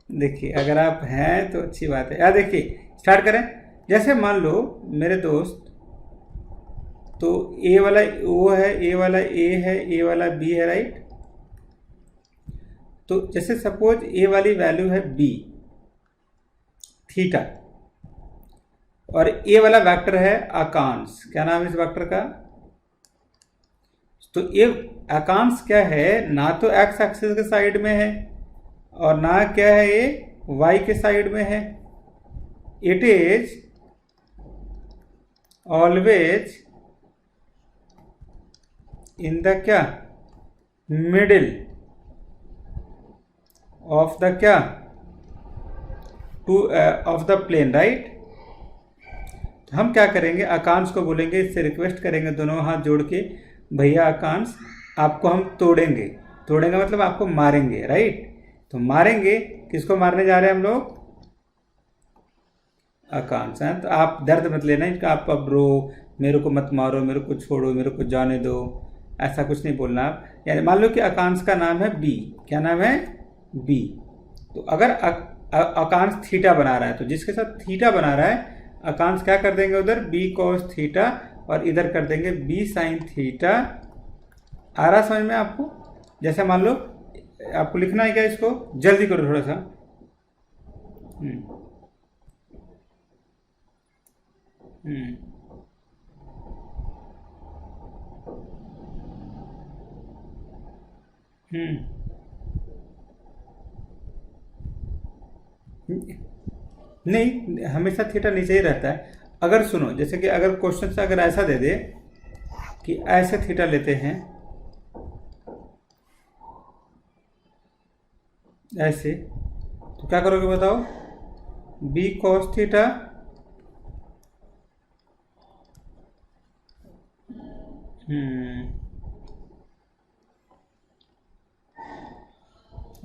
देखिए अगर आप हैं तो अच्छी बात है। यार देखिए स्टार्ट करें। जैसे मान लो मेरे दोस्त, तो ए वाला ओ है, ए वाला ए है, ए वाला बी है, राइट। तो जैसे सपोज ए वाली वैल्यू है बी थीटा, और ए वाला वेक्टर है अकांश। क्या नाम है इस वेक्टर का? तो ये अकांश क्या है, ना तो एक्स एक्सिस के साइड में है और ना क्या है ये वाई के साइड में है। It is always in the क्या, मिडिल ऑफ द क्या, two of the plane, right. तो हम क्या करेंगे, आकांश को बोलेंगे, इससे रिक्वेस्ट करेंगे दोनों हाथ जोड़ के, भैया आकांश आपको हम तोड़ेंगे। तोड़ेंगे मतलब आपको मारेंगे, राइट। तो मारेंगे, किसको मारने जा रहे हैं हम लोग? आकांश है। तो आप दर्द मत लेना इनका, आप अब रो, मेरे को मत मारो, मेरे को छोड़ो, मेरे को जाने दो, ऐसा कुछ नहीं बोलना आप। यानी मान लो कि आकांश का नाम है बी। क्या नाम है? बी। तो अगर आकांश थीटा बना रहा है, तो जिसके साथ थीटा बना रहा है आकांश क्या कर देंगे उधर, बी कॉस थीटा, और इधर कर देंगे बी साइन थीटा। आ रहा समझ में आपको? जैसे मान लो आपको लिखना है क्या, इसको जल्दी करो थोड़ा सा। हम्म हम्म हम्म नहीं, हमेशा थीटा नीचे ही रहता है। अगर सुनो, जैसे कि अगर क्वेश्चन से अगर ऐसा दे दे कि ऐसे थीटा लेते हैं, ऐसे, तो क्या करोगे बताओ? बी कॉस थीटा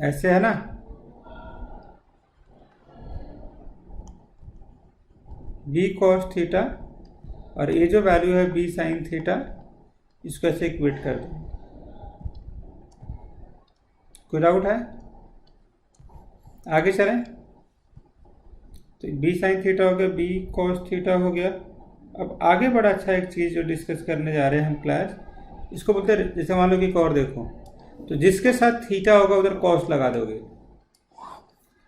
ऐसे है ना, बी कॉस थीटा, और ये जो वैल्यू है बी साइन थीटा, इसको ऐसे इक्वेट कर दो। कोई डाउट है? आगे चलें। तो बी साइन थीटा हो गया, बी कॉस थीटा हो गया। अब आगे बड़ा अच्छा एक चीज़ जो डिस्कस करने जा रहे हैं हम क्लास, इसको बोलते हैं, जैसे मान लो कि एक और देखो, तो जिसके साथ थीटा होगा उधर कॉस लगा दोगे।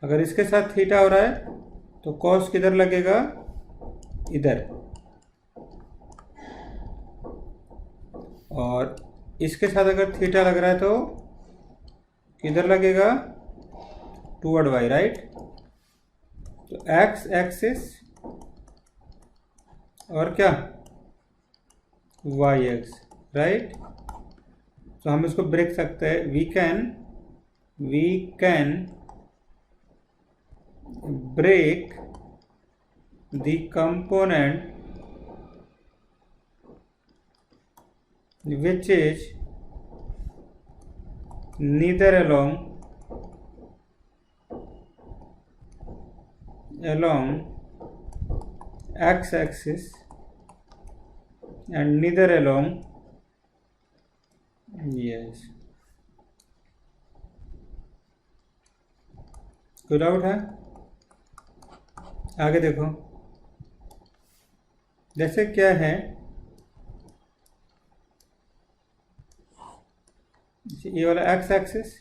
अगर इसके साथ थीटा हो रहा है तो कॉस किधर लगेगा? इधर। और इसके साथ अगर थीटा लग रहा है तो किधर लगेगा? Toward y, right. तो एक्स एक्सिस और क्या? Y x, right. तो हम इसको ब्रेक सकते हैं। We can break the component which is neither along x axis and neither along, yes, कोई डाउट है? आगे देखो, जैसे क्या है, ये वाला x एक्सिस,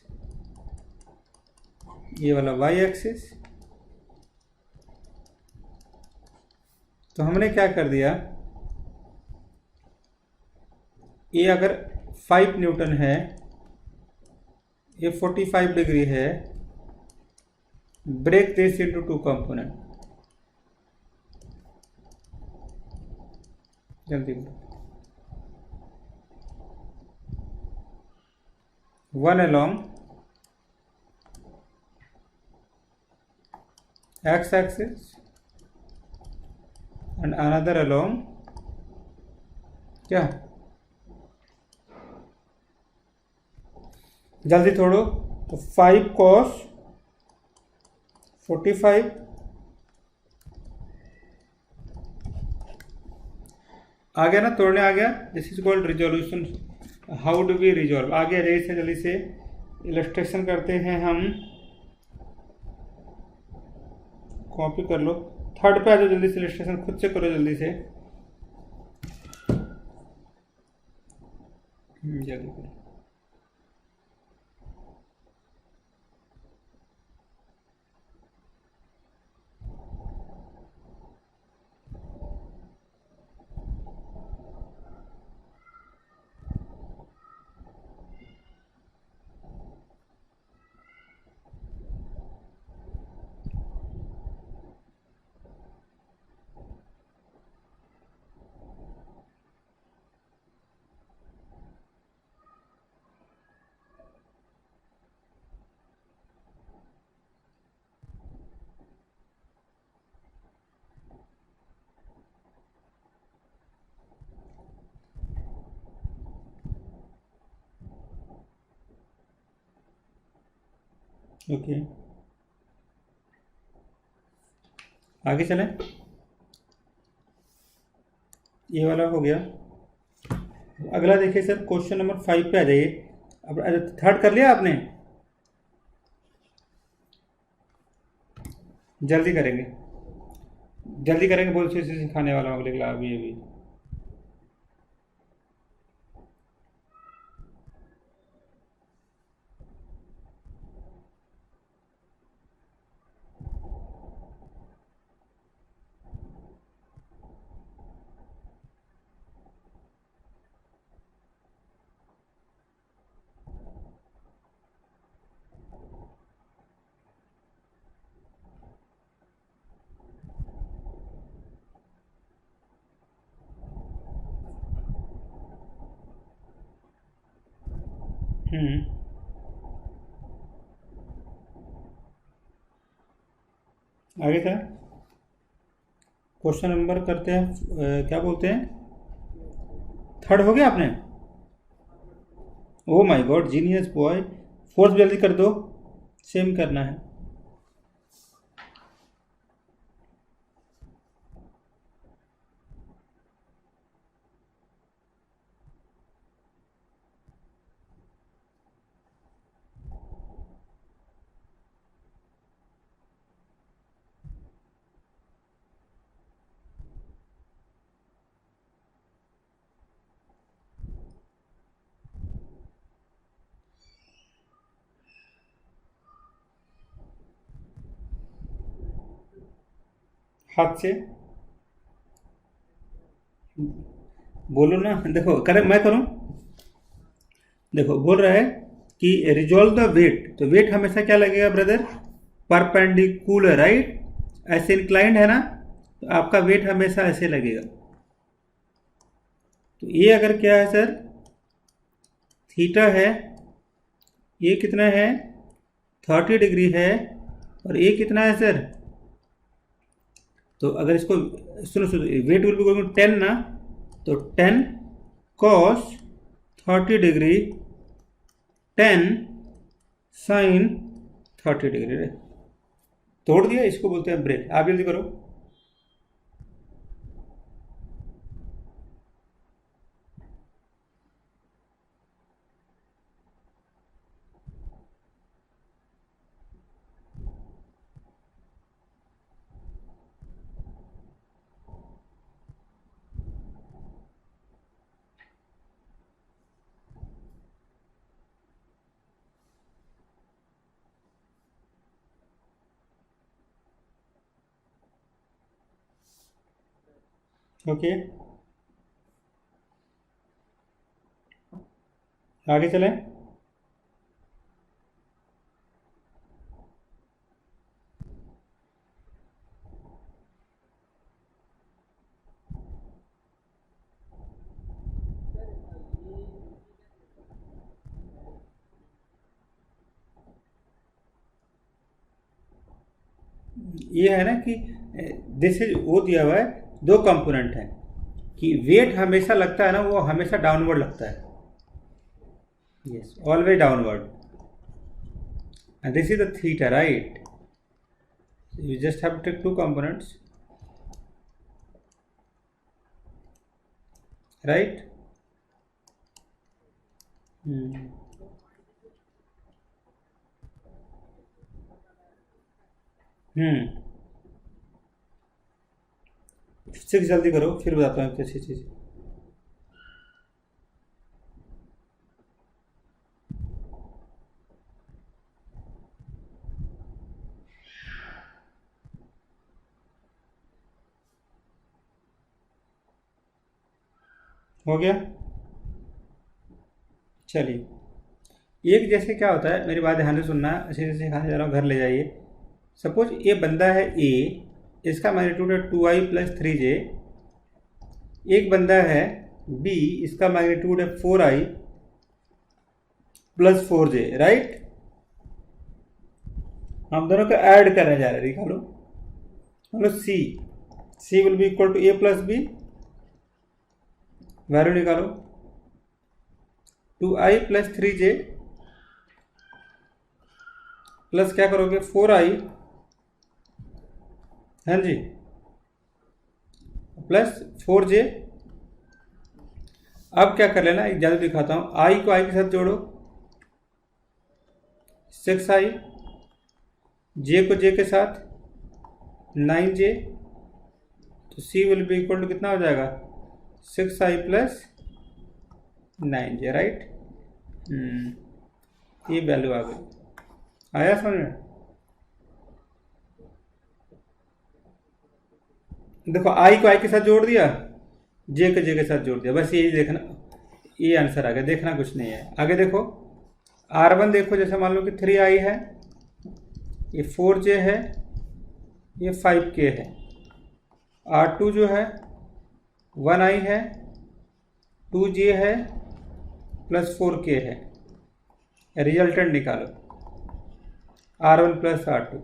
ये वाला y एक्सिस। तो हमने क्या कर दिया, ये अगर 5 न्यूटन है, ये 45 डिग्री है, ब्रेक दिस इनटू 2 कंपोनेंट। जल्दी, one along x axis and another along क्या? जल्दी छोड़ो। तो 5 cos 45 आ गया ना, तोड़ने आ गया। This is called resolution. How do we resolve? आगे आ जाइए से, जल्दी से इलस्ट्रेशन करते हैं हम। कॉपी कर लो, थर्ड पे आ जाओ, जल्दी से इलस्ट्रेशन खुद से करो जल्दी से, जल्दी करो। ओके, आगे चलें। ये वाला हो गया। अगला देखिए सर, क्वेश्चन नंबर 5 पे आ जाइए। अब थर्ड कर लिया आपने? जल्दी करेंगे, जल्दी करेंगे, बहुत सी सिखाने वाला हूँ अगले क्लास भी। अभी आगे था क्वेश्चन नंबर करते हैं, क्या बोलते हैं, थर्ड हो गया आपने। Oh my God, genius boy. Fourth जल्दी कर दो, सेम करना है। हाथ से बोलो ना, देखो करे मैं करूं। देखो बोल रहा है कि रिजॉल्व द वेट, तो वेट हमेशा क्या लगेगा ब्रदर, परपेंडिकुलर, राइट। ऐसे इंक्लाइंड है ना, तो आपका वेट हमेशा ऐसे लगेगा। तो ये अगर क्या है सर, थीटा है, ये कितना है 30 डिग्री है, और ये कितना है सर, तो अगर इसको सुनो सुनो, वेट विल बी 10 ना, तो 10 cos 30 डिग्री 10 sin 30 डिग्री। तोड़ दिया, इसको बोलते हैं ब्रेक। आप जल्दी करो। ओके, आगे चलें। ये है ना कि दिस इज वो दिया हुआ है, दो कंपोनेंट है कि वेट हमेशा लगता है ना, वो हमेशा डाउनवर्ड लगता है, yes always downward, and this is the theta, right. You just have to take two components, right. Six जल्दी करो, फिर बताता हूँ अच्छी चीज़। हो गया, चलिए। एक जैसे क्या होता है, मेरी बात ध्यान से सुनना, अच्छे से सिखाने जा रहा हूँ, घर ले जाइए। सपोज ये बंदा है ए, इसका मैग्नीट्यूड है 2i + 3j। एक बंदा है बी, इसका मैग्नीट्यूड है 4i + 4j, राइट। हम दोनों को ऐड करने जा रहे हैं, दिखा लो। हम लोग C will be equal to a + b, value निकालो 2i + 3j प्लस क्या करोगे 4i, हाँ जी, प्लस 4j। अब क्या कर लेना, एक जादू दिखाता हूँ, i को i के साथ जोड़ो 6i, j को j के साथ 9j, तो c will be equal to कितना हो जाएगा 6i + 9j, राइट। ये वैल्यू आ गई, आया समझ में। देखो i को i के साथ जोड़ दिया, j को j के साथ जोड़ दिया, बस यही देखना, ये आंसर आ गया, देखना कुछ नहीं है। आगे देखो R1 देखो, जैसे मान लो कि 3i है, ये 4j है, ये 5k है। R2 जो है 1i है, 2j है, + 4k है। रिजल्टेंट निकालो, R1 प्लस R2।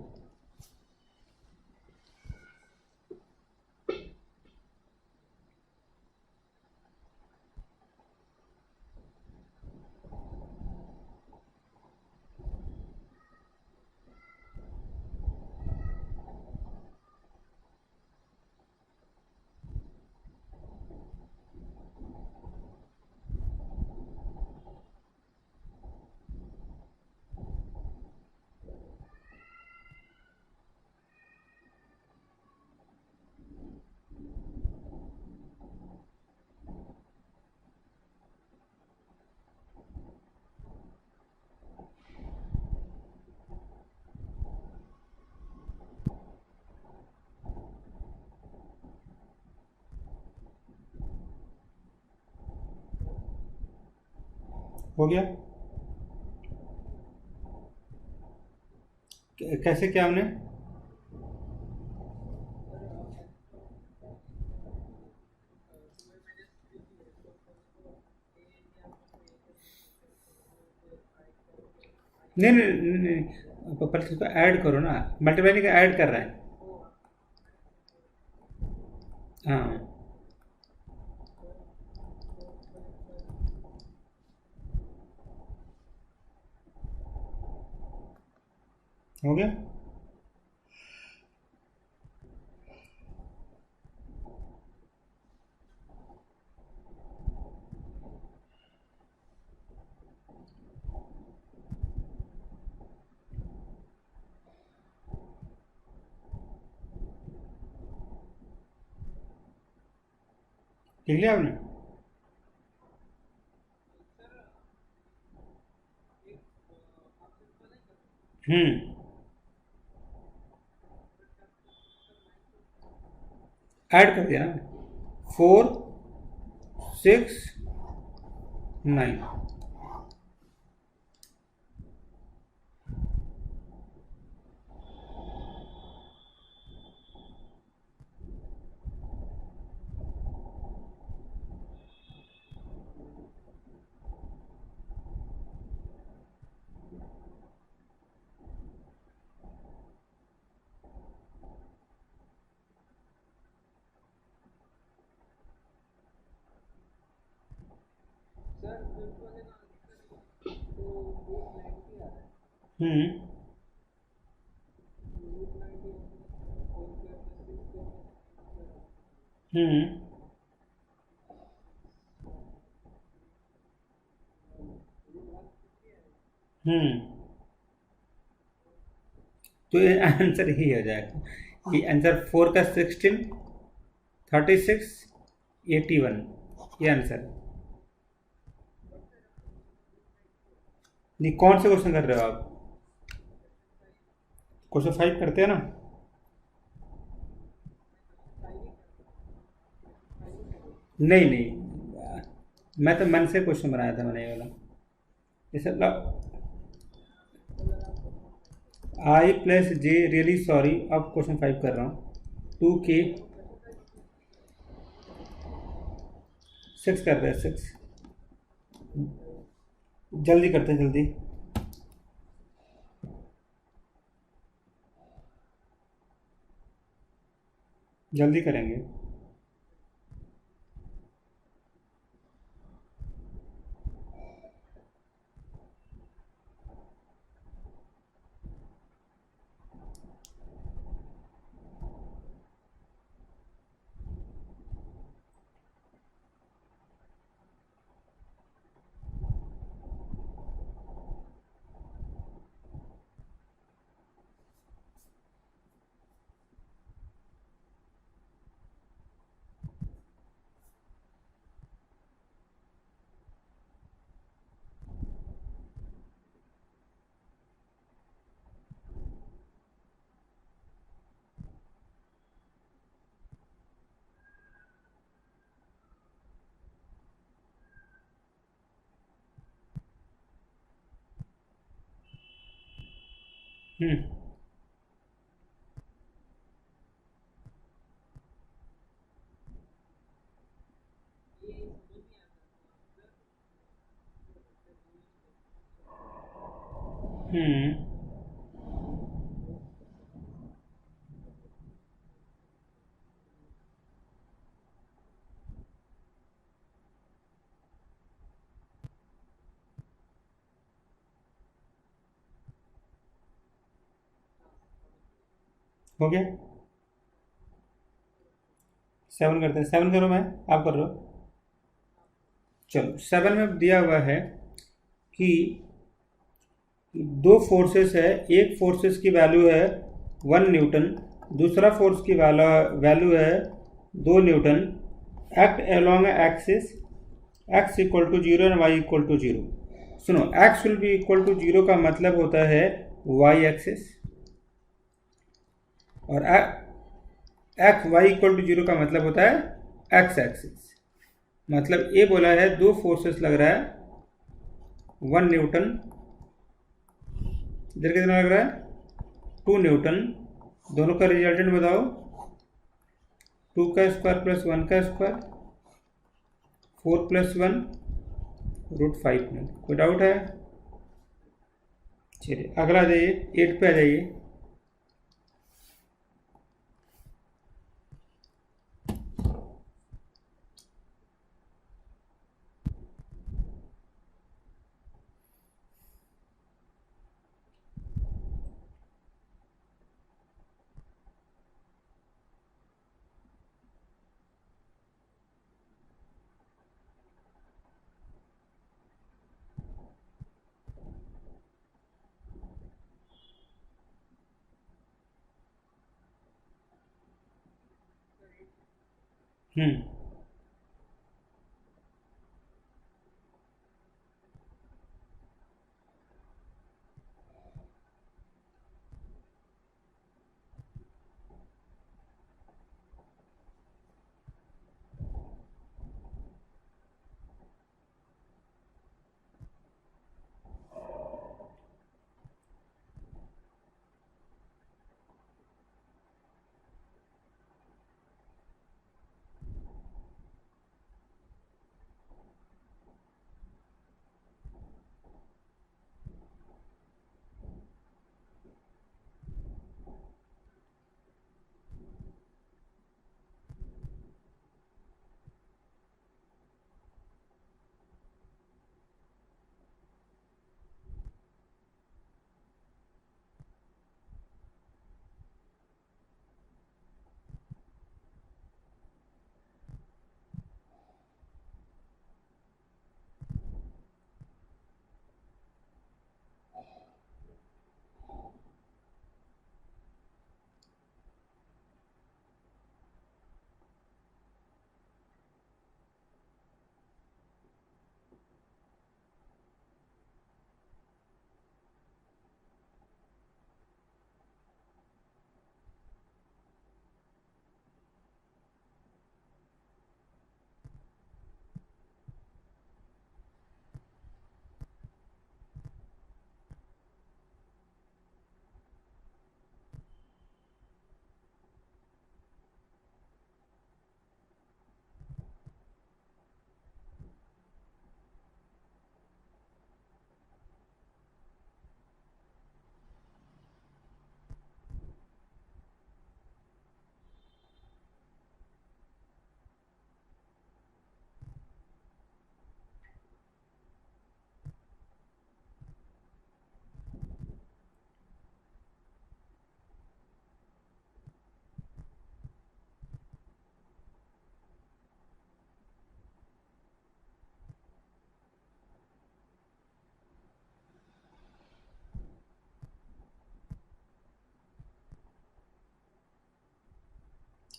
हो गया? कैसे किया हमने? नहीं नहीं नहीं, नहीं। पहले इसको ऐड करो ना, मल्टीप्लाई नहीं कर, ऐड कर रहा है। हाँ, हो गया। लिख लिया आपने? हम्म। ऐड कर दिया ना, 4 6 9। हम्म। हम्म। हम्म। तो ये आंसर ही हो जाएगा, ये आंसर 4 का 16, 36, 81, ये आंसर। नहीं, कौन से क्वेश्चन कर रहे हो आप? क्वेश्चन 5 करते हैं ना? नहीं नहीं, मैं तो मन से क्वेश्चन बनाया था मैंने ये वाला। जैसे आई प्लस जे, रियली सॉरी, अब क्वेश्चन 5 कर रहा हूँ। 2K, 6 कर रहे हैं, 6। जल्दी करते हैं, जल्दी। जल्दी करेंगे। हम्म। हो गया। 7 करते हैं, 7 करो, मैं आप कर रहे हो। चलो 7 में दिया हुआ है कि दो फोर्सेस है, एक फोर्सेस की वैल्यू है 1 न्यूटन, दूसरा फोर्स की वैल्यू है 2 newton, act along axis x equal to zero and y equal to zero. सुनो, x will be equal to zero का मतलब होता है y एक्सिस, और x y equal to zero का मतलब होता है x एक्सिस। मतलब ये बोला है दो फोर्सेस लग रहा है 1 न्यूटन, इधर कितना लग रहा है 2 न्यूटन, दोनों का रिजल्टेंट बताओ। 2 का स्क्वायर प्लस 1 का स्क्वायर, 4 प्लस 1 √5 में। कोई डाउट है? चलिए अगला आ जाइए, 8 पे आ जाइए। हम्म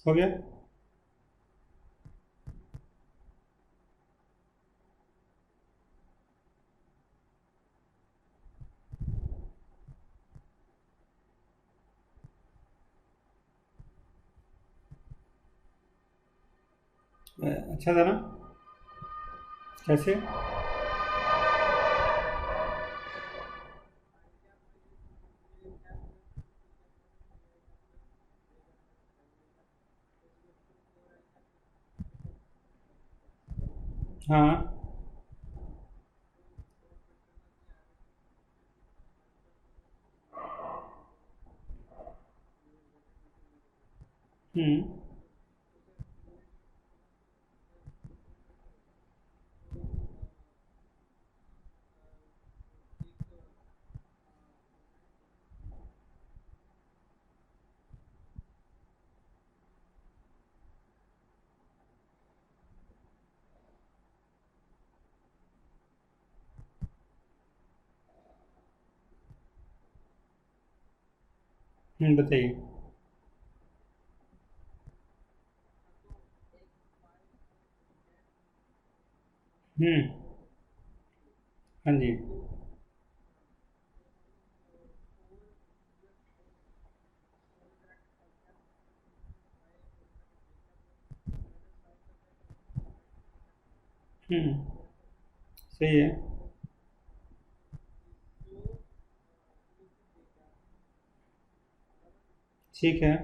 हो गया। अच्छा था ना? कैसे? हाँ। हम्म बताइए। हम्म। हाँ जी। सही है। ठीक है।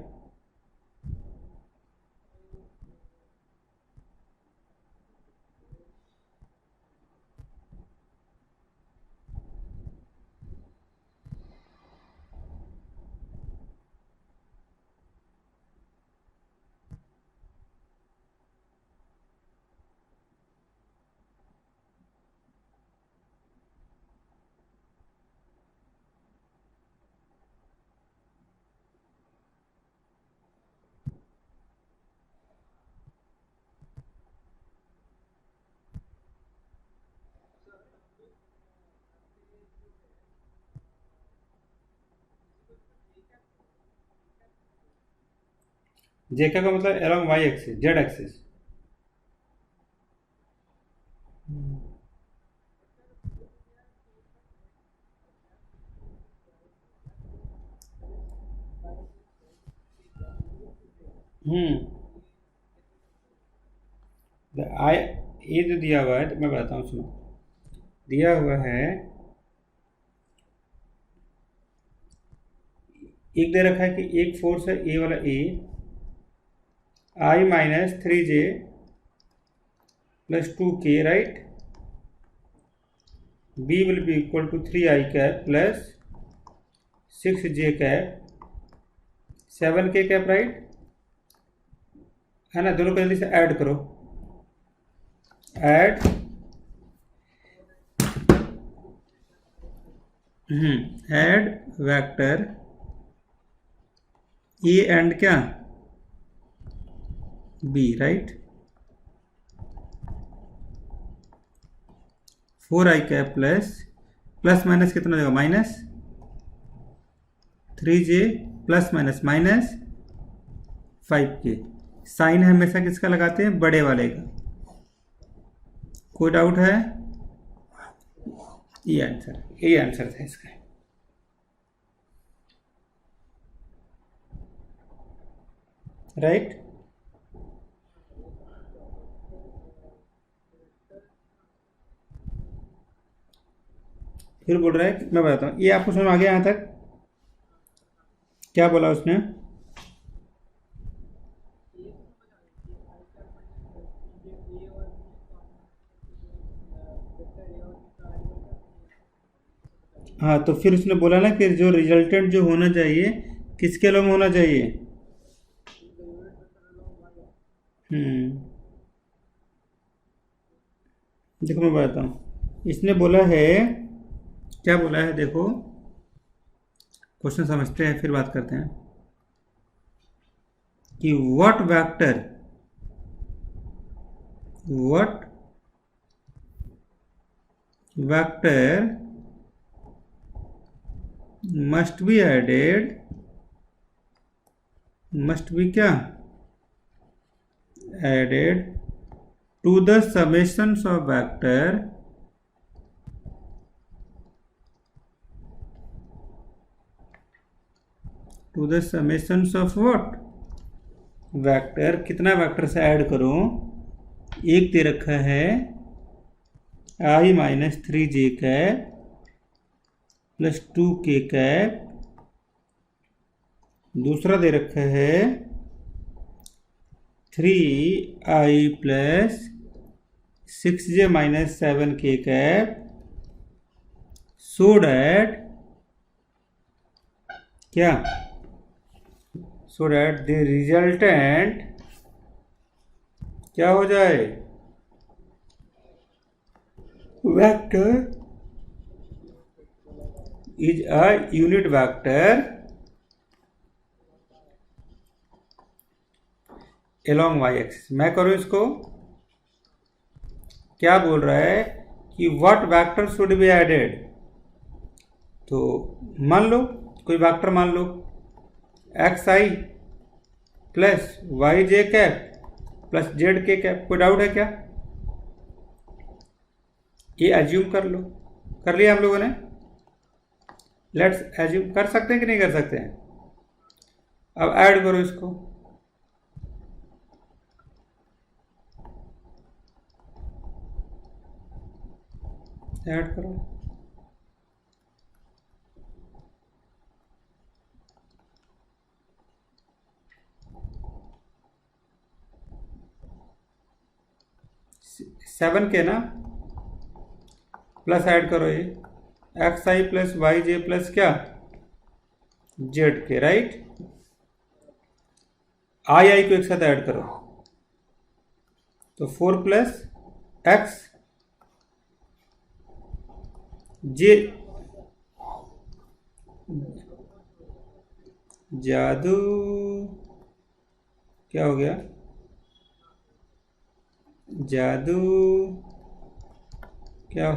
जेका का मतलब along Y axis, Z axis. Hmm. I, ये जो दिया हुआ है तो मैं बताता हूँ, सुनो। दिया हुआ है, एक दे रखा है कि एक फोर्स है ए वाला, A I-3J plus 2K, right. B will be equal to 3I cap plus 6J cap 7K cap, right है ना। दोनों को जल्दी से ऐड करो। Add add vector A and क्या, B, right. 4I cap plus plus minus कितना हो जाएगा, minus 3J plus minus minus 5K। Sine हमेशा किसका लगाते हैं, बड़े वाले का। कोई डाउट है? ये आंसर था इसका। राइट। फिर बोल रहा है कि मैं बताता हूँ, ये आपको समझ में आ गया यहाँ तक? क्या बोला उसने? हाँ, तो फिर उसने बोला ना कि जो रिजल्टेंट जो होना चाहिए किसके अलॉन्ग होना चाहिए। हम्म। देखो मैं बताता हूँ, इसने बोला है, क्या बोला है देखो, क्वेश्चन समझते हैं फिर बात करते हैं कि व्हाट वेक्टर मस्ट बी क्या added to the summations of vector to the summations of what vector. कितना वेक्टर से ऐड करूं, एक दे रखा है I-3J cap plus 2K cap, दूसरा दे रखा है 3I plus 6J minus 7K cap, so that क्या, सो डैट द रिजल्टेंट क्या हो जाए, vector is a unit vector along y axis. मैं करूं इसको, क्या बोल रहा है कि what vector should be added. तो मान लो कोई वेक्टर मान लो, x i plus y j cap plus z k cap. कोई डाउट है क्या? ये एज्यूम कर लो। कर लिया हम लोगों ने। Let's assume. कर सकते हैं कि नहीं कर सकते हैं? अब ऐड करो इसको। ऐड करो। सेवन के ना प्लस ऐड करो ये x i plus y J plus क्या जेड के, राइट। आई आई को एक साथ ऐड करो तो 4 प्लस एक्स जे। जादू क्या हो गया? जादू क्या?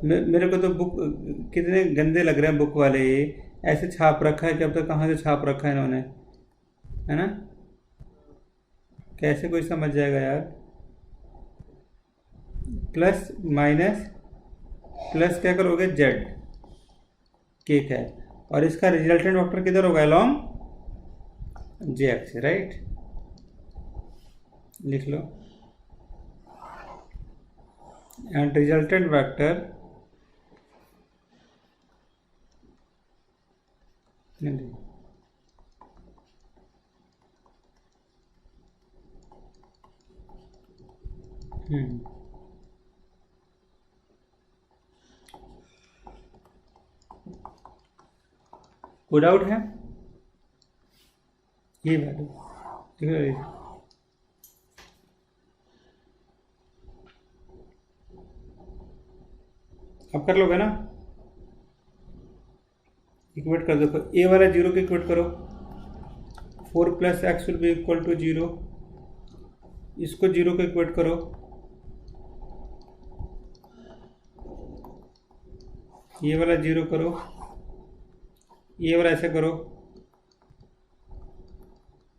मेरे को तो बुक कितने गंदे लग रहे हैं बुक वाले। ये ऐसे छाप रखा है कि अब तक कहाँ से छाप रखा है इन्होंने, है ना? कैसे कोई समझ जाएगा यार? प्लस माइनस प्लस क्या करोगे जेड केक है, और इसका रिजल्टेंट वेक्टर किधर होगा? Along J X, right. लिख लो। And resultant vector code out है ये वैल्यू। अब कर लोगे ना? इक्वेट कर देखो। ए वाला जीरो को इक्वेट करो। 4 plus x will be equal to zero. इसको जीरो को इक्वेट करो। ये वाला जीरो करो। ये वाला ऐसे करो।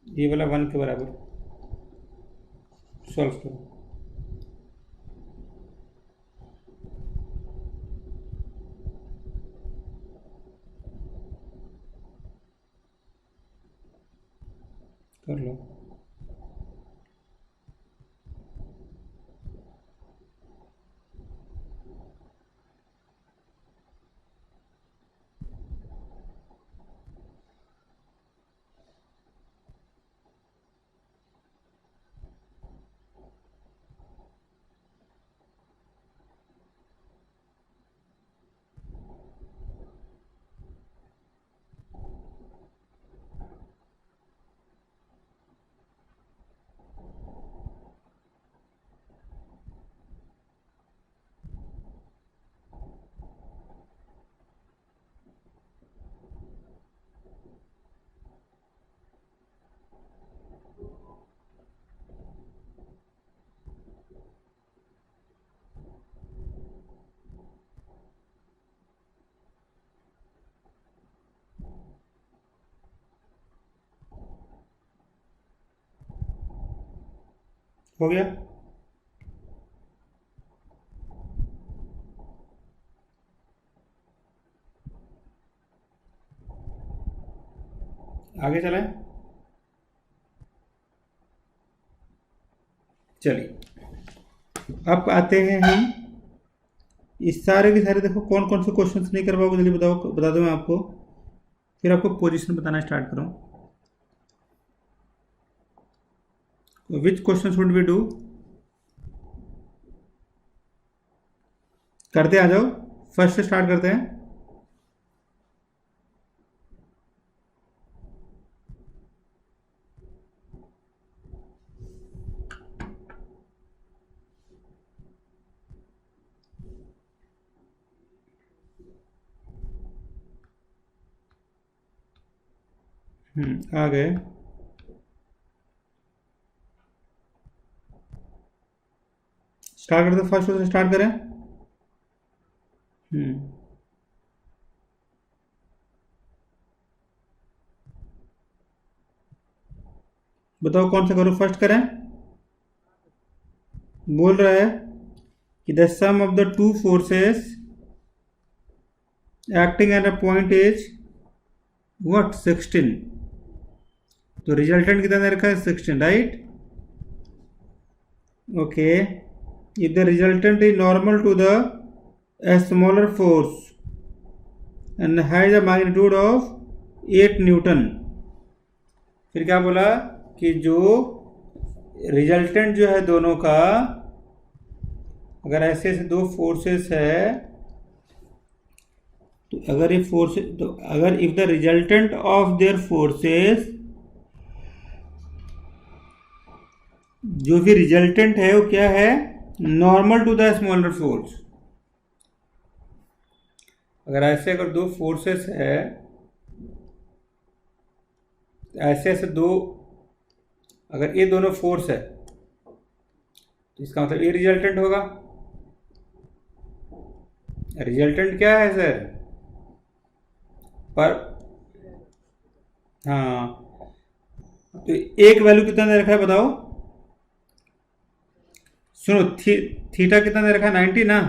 ये वाला 1 के बराबर सॉल्व करो। कर लो। हो गया? आगे चलें। चलिए अब आते हैं हम इस सारे के सारे। देखो कौन कौन से क्वेश्चंस नहीं कर पाओगे, जल्दी बताओ, बता दो मैं आपको, फिर आपको पोजीशन बताना स्टार्ट करूं। Which question should we do? करते आ जाओ। फर्स्ट से स्टार्ट करते हैं। आ गए। स्टार्ट करते, फर्स्ट से स्टार्ट करें। बताओ कौन सा करो, फर्स्ट करें। बोल रहा है कि the sum of the two forces acting at a point is what 16। तो रिजल्टेंट कितना दे रखा है 16, right. Okay, if the resultant is normal to the a smaller force and has a magnitude of 8 newton. फिर क्या बोला कि जो रिजल्टेंट जो है दोनों का, अगर ऐसे ऐसे दो फोर्सेस है, तो अगर ये फोर्स, तो अगर if the resultant of their forces, जो भी रिजल्टेंट है वो क्या है, normal to the smaller force. अगर ऐसे अगर दो फोर्सेस है, ऐसे ऐसे दो, अगर ये दोनों फोर्स है तो इसका मतलब ये रिजल्टेंट होगा। रिजल्टेंट क्या है सर, पर हाँ, तो एक वैल्यू कितना दे रखा है बताओ। सुनो, थीटा कितना दे रखा है 90 ना।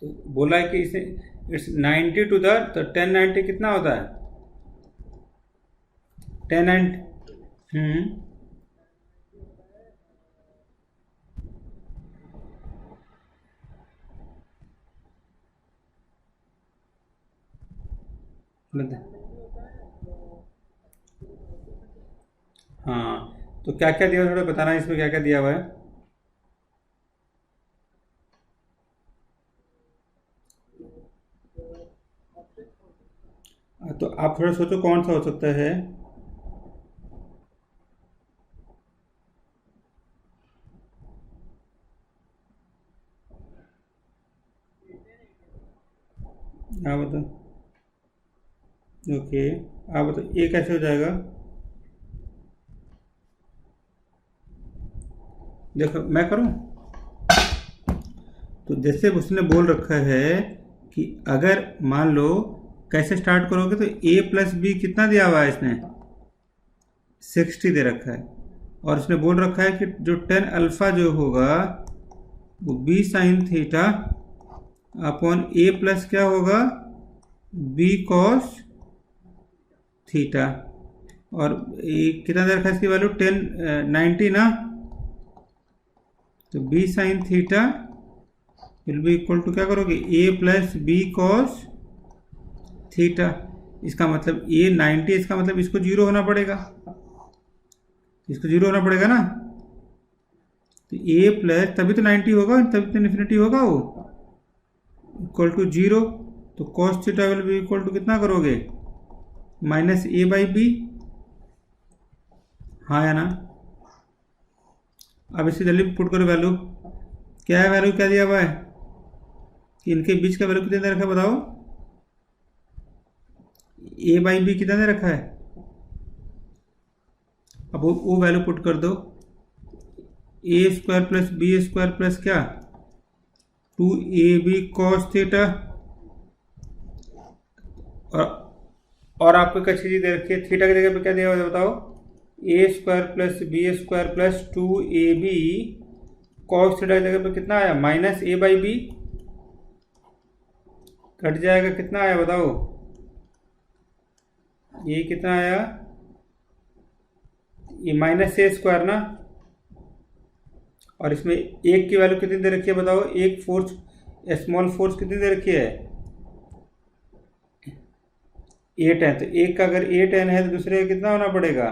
तो बोला है कि इसे इट्स 90 टू द, तो 1090 कितना होता है 1090। हाँ, तो क्या क्या दिया थोड़ा बताना, इसमें क्या क्या दिया हुआ है। तो आप थोड़ा सोचो कौन सा हो सकता है। आप बताओ। ओके, आप बताओ ये कैसे हो जाएगा। देखो मैं करूं, तो जैसे उसने बोल रखा है कि अगर मान लो, कैसे स्टार्ट करोगे, तो a प्लस बी कितना दिया हुआ है इसने 60 दे रखा है, और इसने बोल रखा है कि जो 10 अल्फा जो होगा वो b sine theta upon a plus क्या होगा b कॉस थीटा, और ये कितना दे रखा है इसकी वैल्यू 90 ना। तो b sine theta will be equal to क्या करोगे a plus B cos theta. इसका मतलब ये 90, इसका मतलब इसको जीरो होना पड़ेगा, इसको जीरो होना पड़ेगा ना। तो a प्लस तभी तो 90 होगा, तभी तो इन्फिनिटी होगा वो, इक्वल टू जीरो। तो cos theta will be equal to कितना करोगे माइनस ए बाई बी। हाँ या ना। अब इसे जल्दी पुट करो वैल्यू, क्या है वैल्यू, क्या दिया हुआ है कि इनके बीच का वैल्यू कितने दे रखा है बताओ। ए बाई बी कितना दे रखा है, अब वो वैल्यू पुट कर दो। A square plus B square plus क्या 2ab कॉस थीटा, और आपको एक अच्छी चीज दे रखी है, थीटा की जगह पे क्या दिया हुआ है बताओ, A square plus B square plus 2ab cos theta की जगह पे कितना आया minus A by B, cut जाएगा कितना आया बताओ, ये कितना आया, ये माइनस ए स्क्वायर ना, और इसमें एक की वैल्यू कितनी दे रखी है बताओ, एक फोर्स स्मॉल फोर्स कितनी दे रखी है 8 है, तो एक का अगर 8n है तो दूसरे का कितना होना पड़ेगा,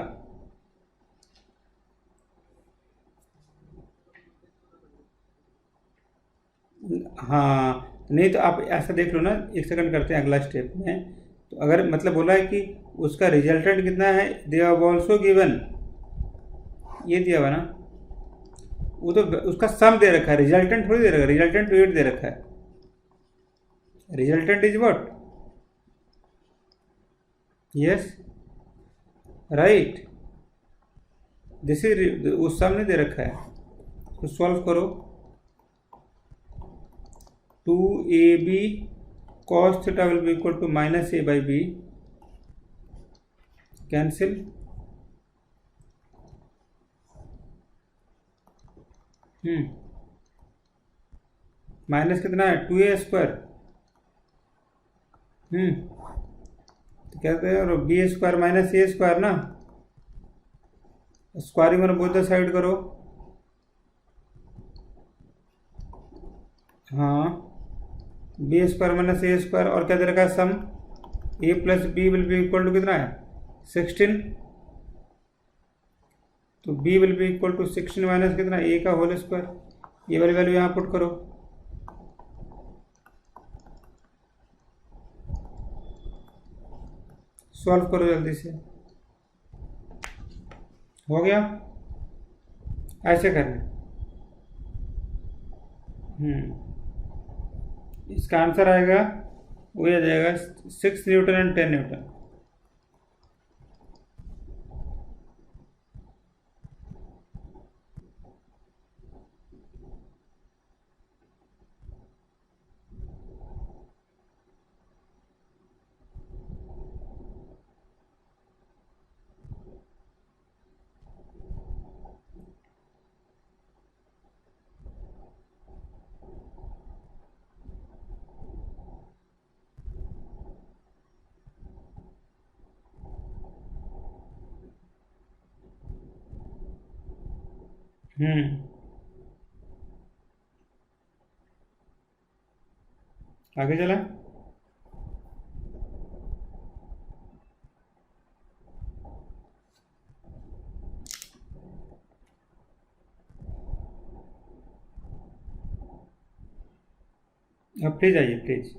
हाँ। नहीं तो आप ऐसा देख लो ना, एक सेकंड करते हैं अगला स्टेप में। तो अगर मतलब बोला है कि उसका रिजल्टेंट कितना है, दे आर ऑल्सो गिवन, ये दिया हुआ ना, वो तो उसका सम दे रखा है, रिजल्टेंट थोड़ी दे रखा है, रिजल्टेंट 8 दे रखा है, resultant is what, yes right. This is उस सम नहीं दे रखा है, तो सॉल्व करो। 2ab cos theta will be equal to minus A by b, cancel, minus कितना है 2a², तो कहते हैं और b² माइनस a² ना, स्क्वायरिंग और बोथ द साइड करो। हाँ, b² माइनस a², और क्या दे रखा है sum, a plus b will be equal to कितना है 16, तो b will be equal to 16 minus कितना a का होल स्क्वायर, ये वाली वैल्यू यहाँ पुट करो। सॉल्व करो जल्दी से, हो गया, ऐसे करना। इसका आंसर आएगा, वो आ जाएगा 6 न्यूटन एंड 10 न्यूटन। आगे चला, अब प्लीज आइए प्लीज।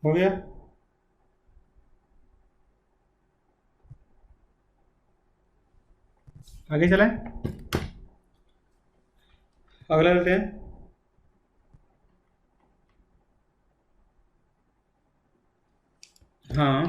हो गया, आगे चलाएं, अगला लेते हैं। हाँ,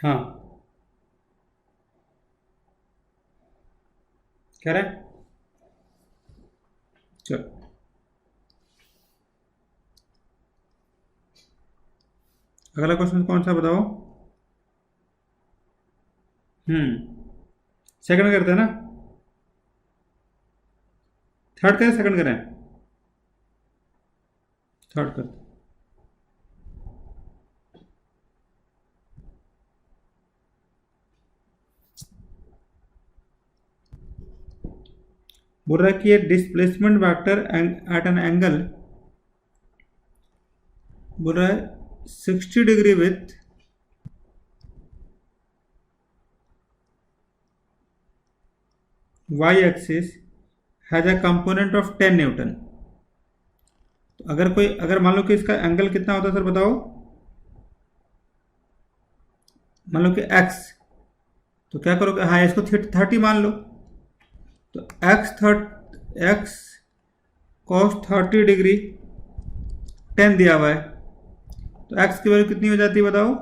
हाँ, कह रहे हैं। चलो अगला क्वेश्चन कौन सा बताओ। सेकंड करते हैं ना, थर्ड करें सेकंड करें, थर्ड करते हैं। बोल रहा है कि ये displacement vector at an angle, बोल रहा है 60 degree with y axis has a component of 10 newton. तो अगर मान लो कि इसका एंगल कितना होता है सर बताओ, मान लो कि एक्स, तो क्या करोगे, हाँ इसको 30 मान लो, तो एक्स कॉस 30 डिग्री 10 दिया हुआ है, तो एक्स की वैल्यू कितनी हो जाती है बताओ,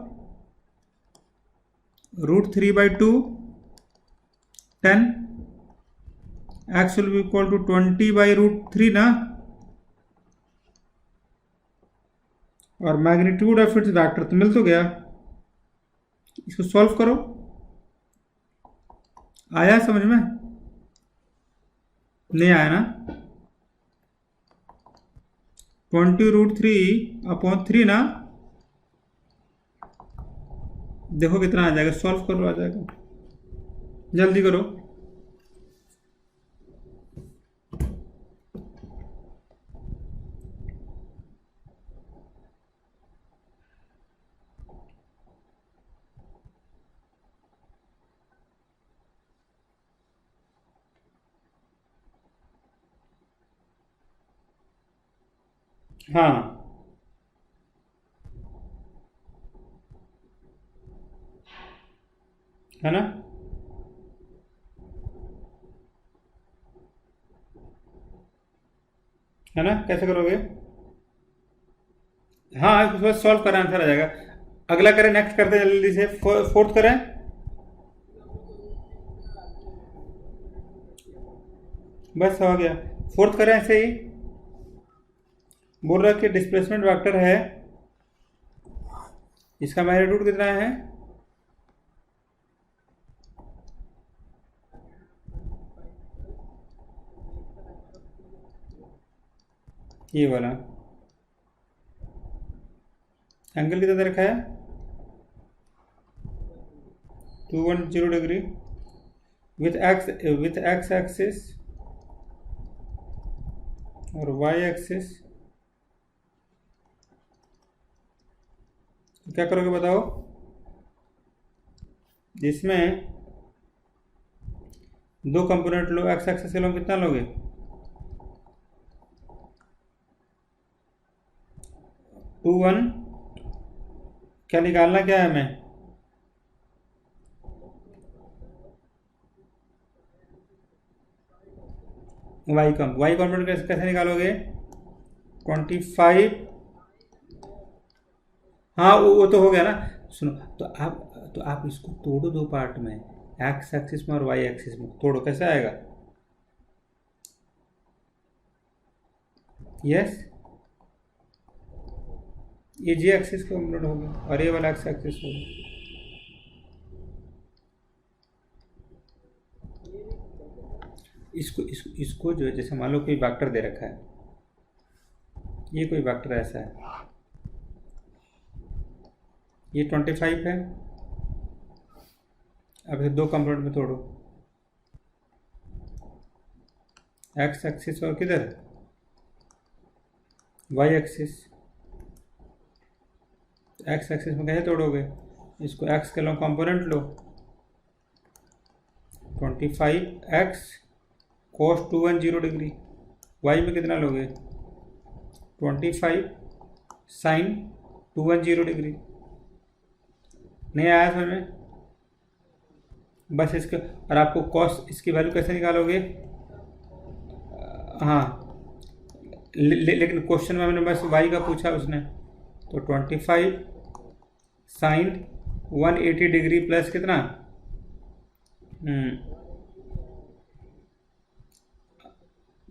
√3/2 10, x will be equal to 20/√3 ना, और मैग्नीट्यूड ऑफ इट्स वेक्टर तो मिल तो गया। इसको सॉल्व करो, आया समझ में, नहीं आया ना, 20√3/3 ना, देखो कितना आ जाएगा, सॉल्व करो आ जाएगा, जल्दी करो। हाँ है ना, है ना, कैसे करोगे, हाँ उसको सॉल्व करें आंसर आ जाएगा। अगला करें, नेक्स्ट करते हैं जल्दी से, फोर्थ करें। बस हो गया, फोर्थ करें ऐसे ही। बोल रहा है कि डिस्प्लेसमेंट वेक्टर है, इसका मैग्नीट्यूड कितना है, ये वाला, एंगल कितना दे रखा है, 210 डिग्री विथ एक्स एक्सिस और वाई एक्सिस। तो क्या करोगे बताओ, जिसमें दो कंपोनेंट लो, एक्स एक्सिस के लो, कितना लोगे, 2 1, क्या निकालना क्या है हमें, वाई कंपोनेंट कैसे निकालोगे, 25, हाँ वो तो हो गया ना। सुनो, तो आप इसको तोड़ो दो पार्ट में, एक्स एक्सिस में और वाई एक्सिस में तोड़ो, कैसे आएगा, यस, ये जी एक्सिस कंपोनेंट हो गया और ये वाला एक्स एक्सिस हो गया। इसको जो है, जैसे मान लो कोई वेक्टर दे रखा है, ये कोई वेक्टर ऐसा है, ये 25 है, अब इसे दो कंपोनेंट में तोड़ो, एक्स एक्सिस और किधर, वाई एक्सिस, एक्स एक्सिस में कैसे तोड़ोगे, इसको एक्स के लो कंपोनेंट लो, 25x cos 210 डिग्री, वाई में कितना लोगे, 25 sin 210 डिग्री। नहीं आया समझ में, बस इसके, और आपको कॉस इसकी वैल्यू कैसे निकालोगे, हाँ लेकिन क्वेश्चन में मैंने बस वाई का पूछा उसने, तो 25 sin 180 डिग्री प्लस कितना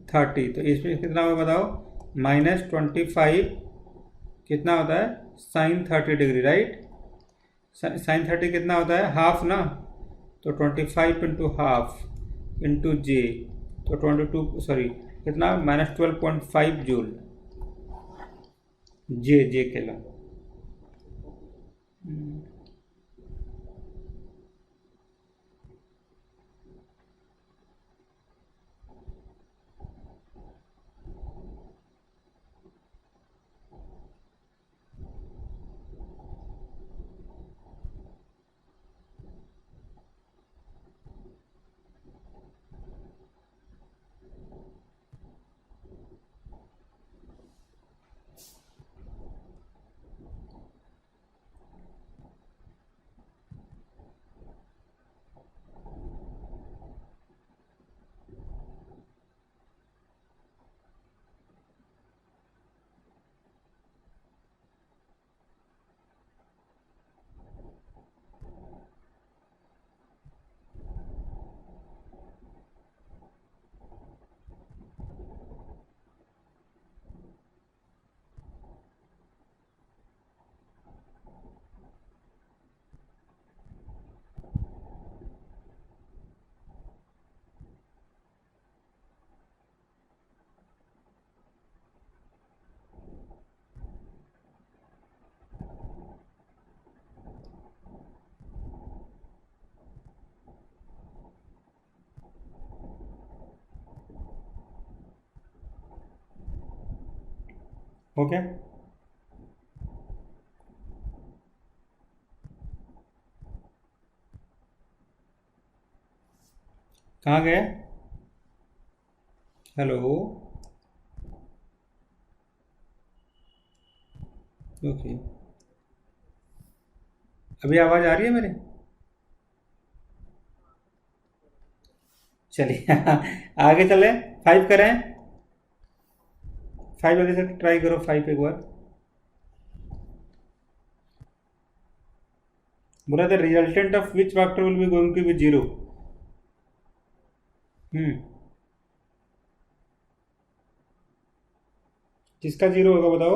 30, तो इसमें कितना होगा बताओ, -25 कितना होता है sin 30 डिग्री, राइट। sin 30 कितना होता है हाफ ना, तो 25 इंटू हाफ इंटू जे, तो 22 सॉरी कितना -12.5 जूल, जे के लो। ओके, कहाँ गए, हेलो, ओके, अभी आवाज़ आ रही है मेरे, चलिए आगे चले, 5 करें, 5 जल्दी से ट्राई करो, 5 एक बार। बोला the resultant of which factor will be going to be 0। किसका 0 होगा बताओ,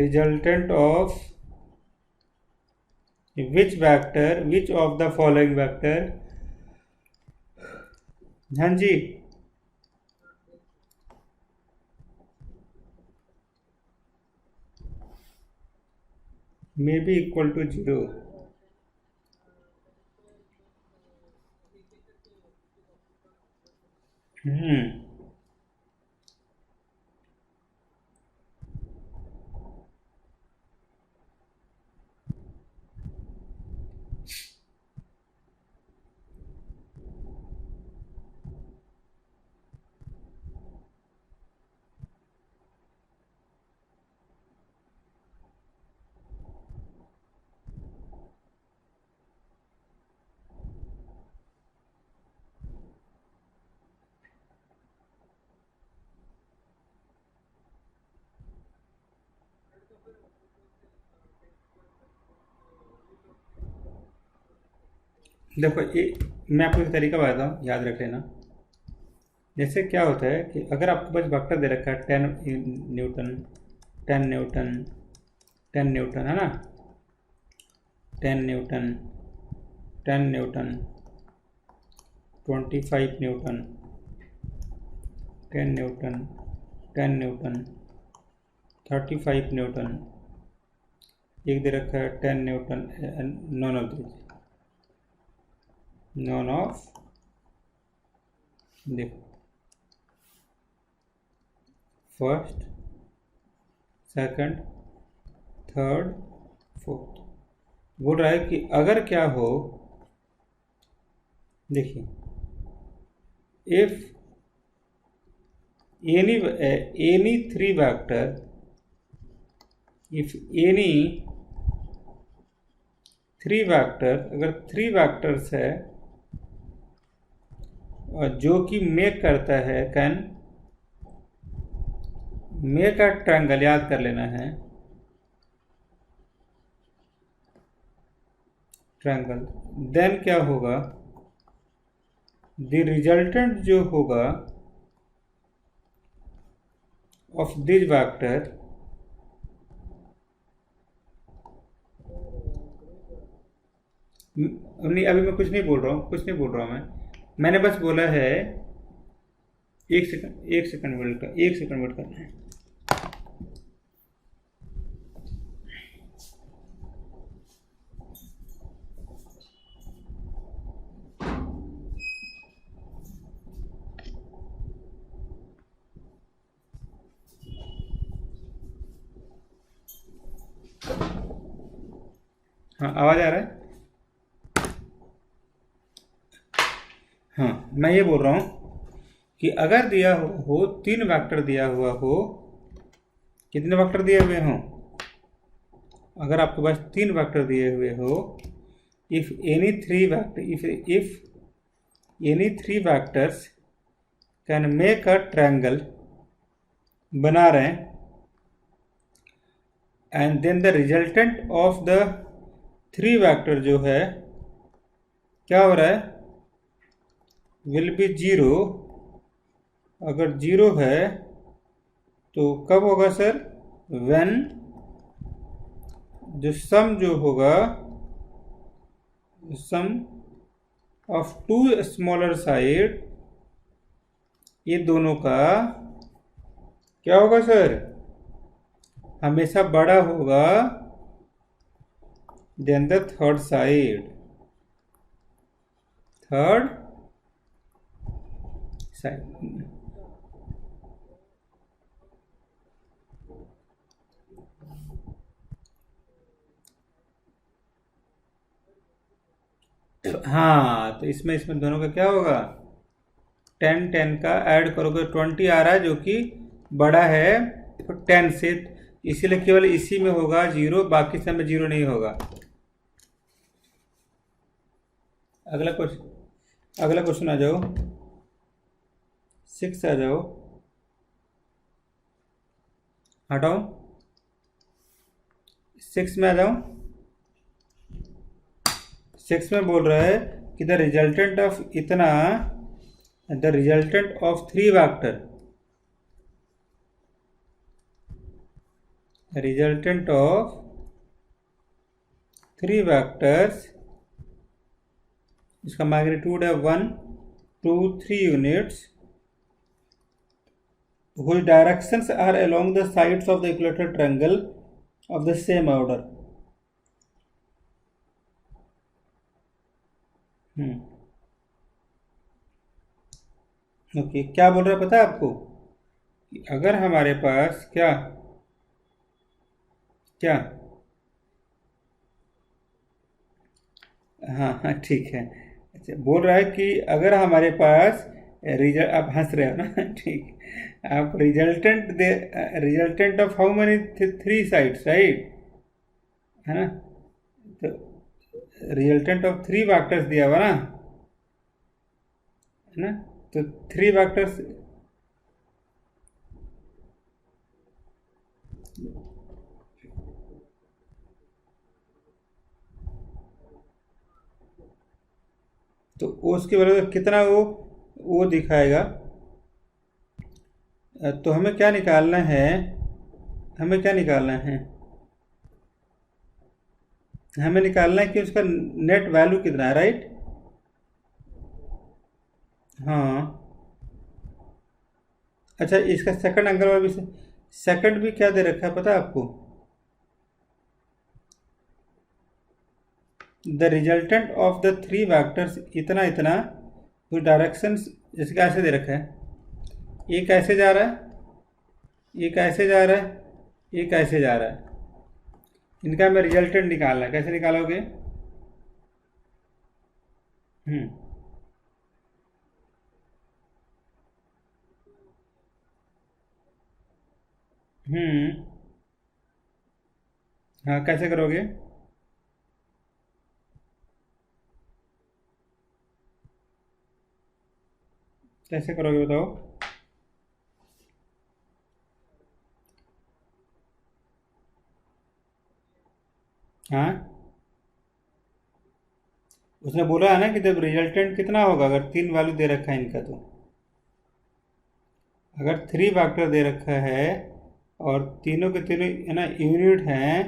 resultant of which vector, which of the following vector, हाँ जी, मे बी इक्वल टू 0। देखो ये मैं आपको एक तरीका बताता हूँ, याद रख लेना। जैसे क्या होता है कि अगर आपके पास वेक्टर दे रखा है 10 न्यूटन 10 न्यूटन 10 न्यूटन है ना, 10 Newton 10 Newton 25 Newton 10 Newton 10 Newton 35 Newton, एक दे रखा है 10 Newton, none of this, none of, देखो फर्स्ट सेकंड थर्ड फोर्थ, बोल रहा है कि अगर क्या हो, देखिए if any 3 vector, if any 3 vector, अगर 3 वेक्टर्स है और जो कि मेक करता है कैन मेक अ ट्रायंगल याद कर लेना है, ट्रायंगल, देन क्या होगा, द रिजल्टेंट जो होगा ऑफ दिस वेक्टर, नहीं अभी मैं कुछ नहीं बोल रहा हूँ, कुछ नहीं बोल रहा हूँ मैंने बस बोला है, एक सेकंड वेट करना है। हाँ आवाज आ रहा है। हाँ मैं ये बोल रहा हूँ कि अगर दिया हो तीन वेक्टर दिया हुआ हो, कितने वेक्टर दिए हुए हों, अगर आपके पास तीन वेक्टर दिए हुए हो, if any three vector if any three vectors can make a triangle, बना रहे हैं, and then the resultant of the three vector जो है क्या हो रहा है, विल बी जीरो। अगर जीरो है तो कब होगा सर, व्हेन जो सम जो होगा, sum of two smaller side, ये दोनों का क्या होगा सर, हमेशा बड़ा होगा then the third side, third side. हाँ तो इसमें इसमें दोनों का क्या होगा, 10 का ऐड करोगे 20 आ रहा है जो कि बड़ा है 10 से, इसीलिए केवल इसी में होगा जीरो, बाकी सब में जीरो नहीं होगा। अगला क्वेश्चन आ जाओ, 6 आ जाओ, हटाओ 6 में आ जाओ। 6 में बोल रहा है कि द रिजल्टेंट ऑफ इतना, the resultant of three vector, resultant of three vectors, इसका मैग्नीट्यूड है 1 2 3 units, whose directions are along the sides of the equilateral triangle of the same order। Okay क्या बोल रहा है पता है आपको, कि अगर हमारे पास क्या क्या, हाँ हाँ ठीक है, अच्छा बोल रहा है कि अगर हमारे पास रिजल्ट, आप हंस रहे हो ना ठीक, आप resultant they, resultant of how many three sides right, है ना, तो रिजल्टेंट ऑफ थ्री वेक्टर्स दिया हुआ ना, है ना, तो थ्री वेक्टर्स, तो उसकी वजह से कितना वो दिखाएगा। तो हमें क्या निकालना है, हमें क्या निकालना है, हमें निकालना है कि उसका नेट वैल्यू कितना है राइट। हाँ अच्छा इसका सेकंड एंगल वाला भी, सेकंड भी क्या दे रखा है पता है आपको, the resultant of the three vectors इतना इतना, तो डायरेक्शंस इसका ऐसे दे रखा है, एक ऐसे जा रहा है, एक ऐसे जा रहा है, एक ऐसे जा रहा है, इनका हमें रिजल्टेंट निकालना है, कैसे निकालोगे, हम्म हम्म हाँ कैसे करोगे, कैसे करोगे बताओ। हाँ, उसने बोला है ना कि जब रिजल्टेंट कितना होगा, अगर 3 वैल्यू दे रखा है इनका, तो अगर 3 फैक्टर दे रखा है और तीनों के तीनों है ना यूनिट हैं,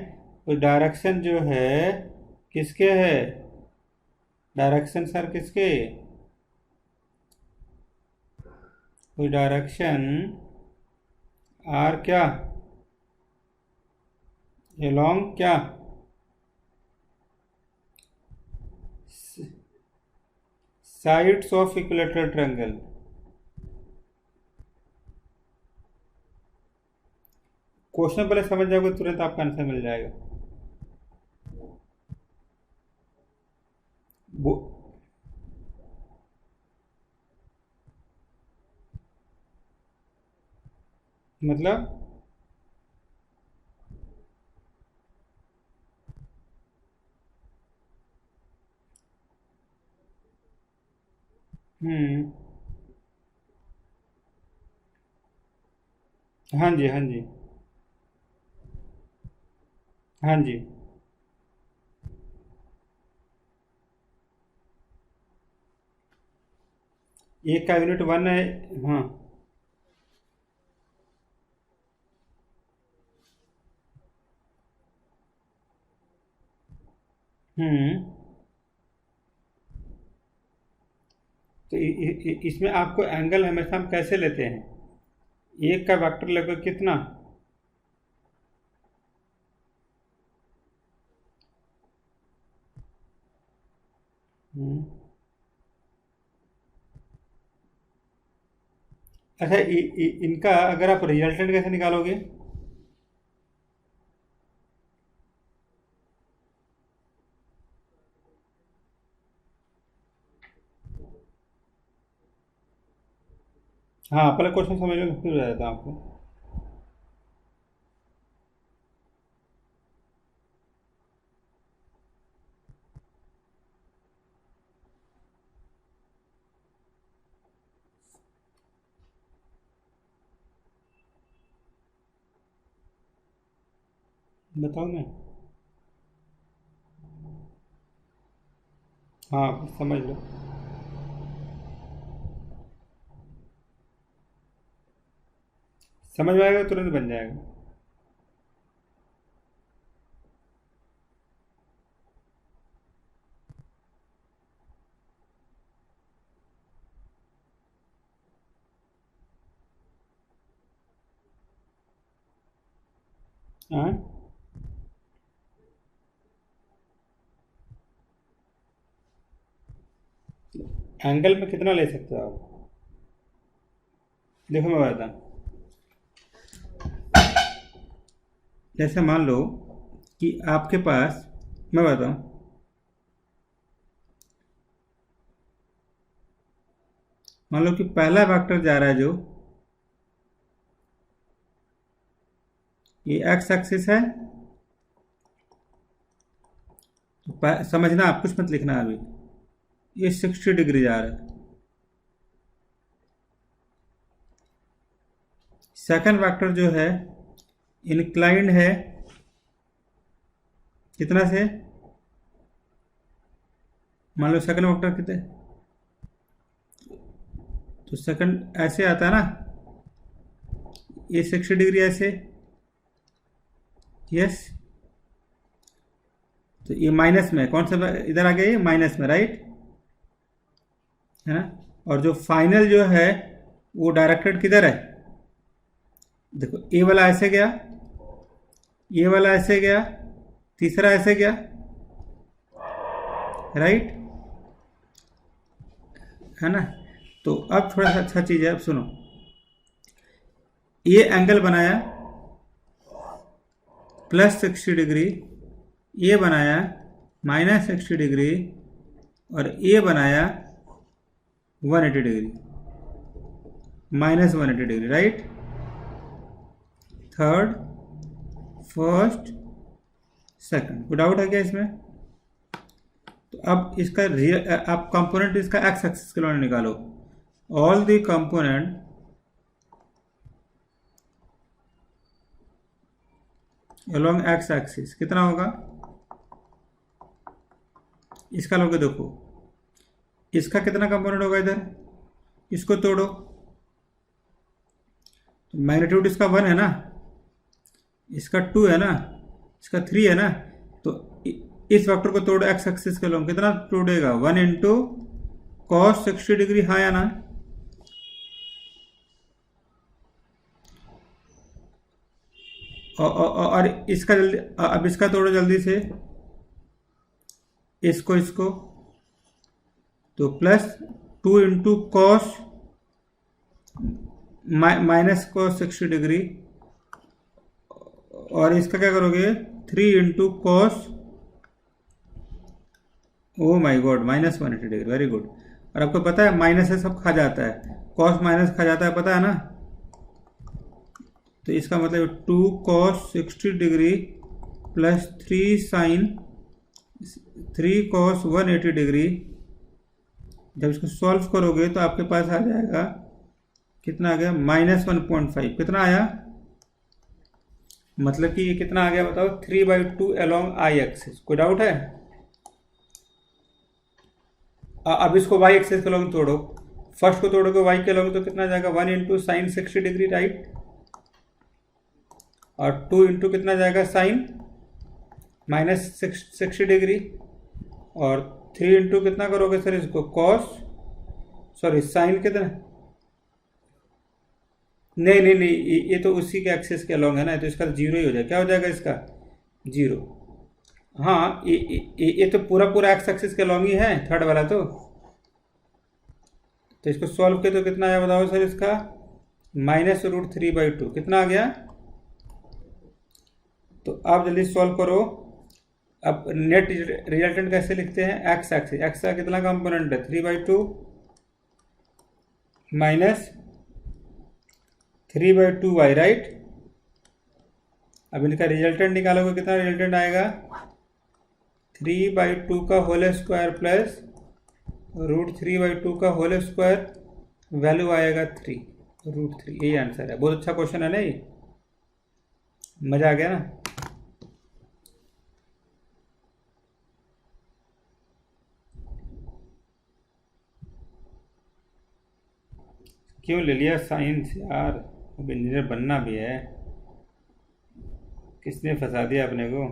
तो डायरेक्शन जो है किसके है, डायरेक्शन सर किसके, कोई डायरेक्शन आर क्या, एलोंग क्या, sides of equilateral triangle. Question पहले समझ जाओगे तुरंत आपका आंसर मिल जाएगा। वो मतलब हम्म, हाँ जी, हाँ जी, हाँ जी, एक का यूनिट 1 है। हाँ, हम्म, तो इसमें आपको एंगल हमेशा हम कैसे लेते हैं, एक का वेक्टर लगभग कितना, हम्म, अच्छा इनका अगर आप रिजल्टेंट कैसे निकालोगे, हाँ पहले क्वेश्चन समझ लो फिर बता देता हूँ आपको। बताओ मैं, हाँ समझ लो, समझ में आएगा तुरंत बन जाएगा। हाँ, एंगल में कितना ले सकते हो आप, देखो मैं बताता हूँ। जैसे मान लो कि आपके पास, मैं बताऊँ, मान लो कि पहला वेक्टर जा रहा है जो, ये एक्स एक्सिस है, तो समझना आप, कुछ मत लिखना अभी, ये 60 डिग्री जा रहा है। सेकंड वेक्टर जो है इंक्लाइंड है, कितना से, मान लो सेकंड वेक्टर कितने, तो सेकंड ऐसे आता है ना, ये 60 डिग्री ऐसे, यस, तो ये माइनस में, कौन सा इधर आ गया, ये माइनस में, राइट है ना। और जो फाइनल जो है वो डायरेक्टेड किधर है, देखो ए वाला ऐसे गया, ये वाला ऐसे गया, तीसरा ऐसे गया, राइट है ना। तो अब थोड़ा सा अच्छा चीज है, अब सुनो, ये एंगल बनाया +60 डिग्री, ये बनाया -60 डिग्री, और ये बनाया 180 degree, -180 degree, right, third, first, second, कोई डाउट है क्या इसमें। तो अब इसका आप कंपोनेंट इसका एक्स एक्सिस के लिए निकालो, all the component along x axis कितना होगा, इसका लोगे देखो, इसका कितना कंपोनेंट होगा इधर, इसको तोड़ो, तो मैग्नीट्यूड इसका 1 है ना, इसका 2 है ना, इसका 3 है ना, तो इस वेक्टर को तोड़ो एक्स एक्सिस के लॉन्ग, कितना तोड़ेगा, 1 इंटू कॉस 60 डिग्री, हाँ या ना। और इसका जल्दी, अब इसका तोड़ो जल्दी से, इसको तो plus 2 into cos minus cos 60 degree, और इसका क्या करोगे, 3 into cos, oh my god, minus 180 degree, very good. और आपको पता है माइनस से सब खा जाता है, कॉस माइनस खा जाता है, पता है ना। तो इसका मतलब 2 cos 60 degree plus 3 cos 180 degree, जब इसको सॉल्व करोगे तो आपके पास आ जाएगा, कितना आ गया, -1.5, कितना आया, मतलब कि ये कितना आ गया बताओ, 3/2 अलोंग आई एक्सिस। कोई डाउट है। अब इसको वाई एक्सिस के लॉन्ग तोड़ो, फर्स्ट को तोड़ोगे वाई के लॉन्ग तो कितना जाएगा, 1 इंटू साइन 60 डिग्री, राइट, और 2 इंटू कितना जाएगा, साइन माइनस 60 डिग्री, और 3 इंटू कितना करोगे सर इसको, कॉस, सॉरी साइन कितना, नहीं, ये तो उसी के एक्सिस के अलोंग है ना, तो इसका जीरो ही हो जाएगा, क्या हो जाएगा इसका, जीरो। हाँ, ये तो पूरा पूरा एक्स एक्सिस के अलोंग ही है, थर्ड वाला तो इसको सॉल्व किया तो कितना आया बताओ सर इसका, -√3/2, कितना आ गया। तो आप जल्दी सॉल्व करो। अब नेट रिजल्टेंट कैसे लिखते हैं, एक्स एक्सिस, एक्स का कितना कंपोनेंट है, 3/2 माइनस 3/2y, राइट। अब इनका रिजल्टेंट निकालोगे, कितना रिजल्टेंट आएगा, 3/2 का होल स्क्वायर प्लस √3/2 का होल स्क्वायर, वैल्यू आएगा 3√3, यही आंसर है। बहुत अच्छा क्वेश्चन है ना ये, मजा आ गया ना। क्यों ले लिया साइंस यार, अब इंजीनियर बनना भी है, किसने फंसा दिया अपने को।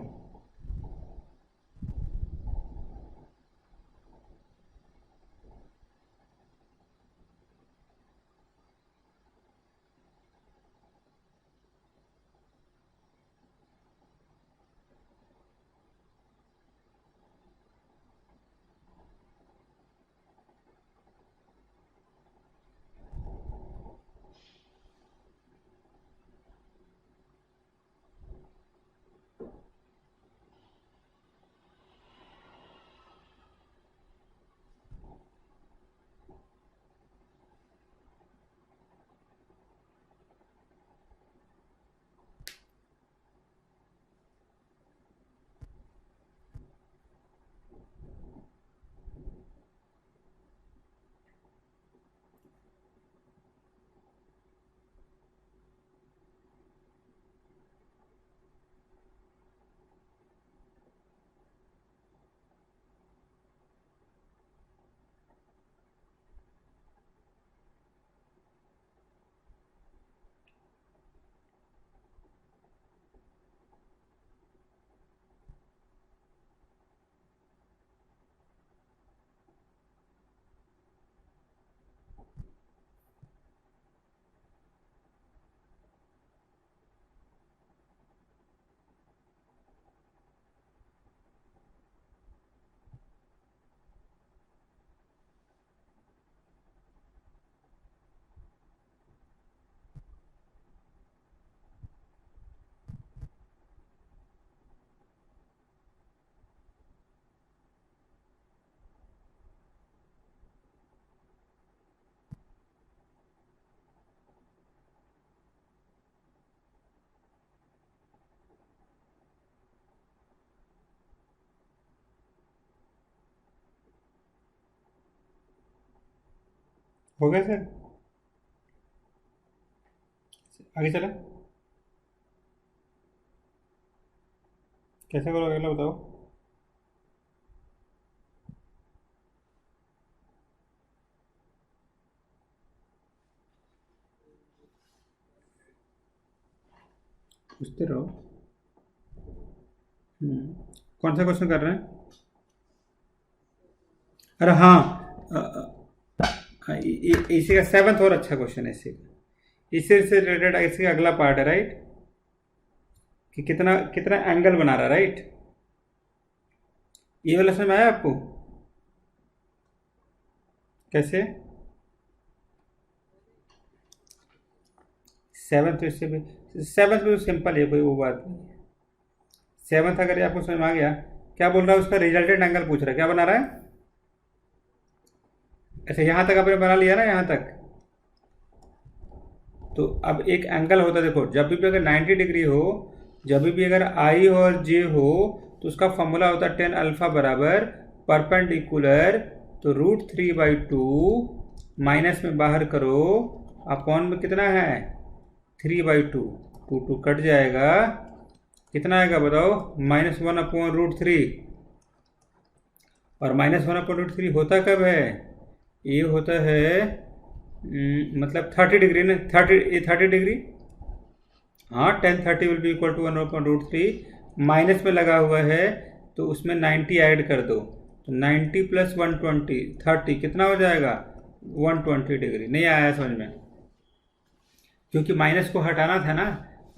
हो गया सर, आगे चला, कैसे करोगे अगला बताओ। पूछते रहो। कौन सा क्वेश्चन कर रहे हैं? अरे हाँ, इसी का 7th और अच्छा क्वेश्चन है इसी का, इससे से रिलेटेड इसका अगला पार्ट है, राइट, कि कितना कितना एंगल बना रहा है, राइट। ये वाला समझ में आया आपको कैसे? 7th तो इससे भी 7th भी सिंपल है, कोई वो बात नहीं है। 7th अगर आपको समझ में आ गया, क्या बोल रहा है उसका रिजल्टेंट एंगल पूछ रहा है, क्या बना रहा है? अच्छा, यहाँ तक आपने बना लिया ना, यहाँ तक। तो अब एक एंगल होता है, देखो, जब भी अगर 90 डिग्री हो, जब भी अगर आई और जे हो, तो उसका फॉर्मूला होता है tan अल्फा बराबर परपेंडिकुलर, तो √3/2 माइनस में बाहर करो, अपॉन में कितना है 3/2, 2 कट जाएगा, कितना आएगा बताओ, -1/√3। और -1/√3 होता कब है? ये होता है मतलब 30 डिग्री ना, 30 डिग्री, हाँ, tan 30 will be equal to 1/√3, minus में लगा हुआ है तो उसमें 90 ऐड कर दो, तो 90 + 120 30 कितना हो जाएगा 120 डिग्री। नहीं आया समझ में? क्योंकि माइनस को हटाना था ना,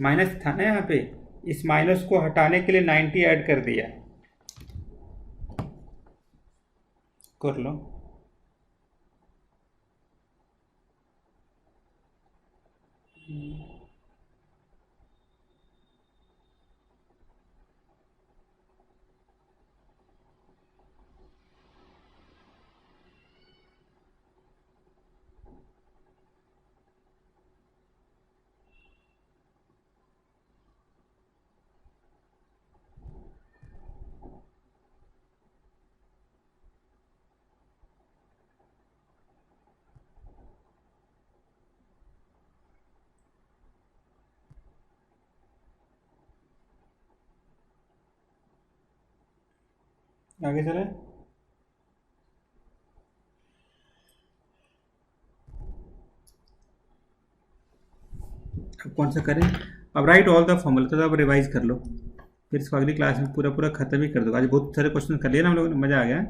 माइनस था ना यहाँ पे, इस माइनस को हटाने के लिए 90 ऐड कर दिया। कर लो। आगे चले। अब कौन सा करें? अब राइट ऑल द फॉर्मूला, तो अब रिवाइज कर लो, फिर इसको अगली क्लास में पूरा पूरा खत्म ही कर दो। आज बहुत सारे क्वेश्चन कर लिए ना हम लोगों ने, मज़ा आ गया।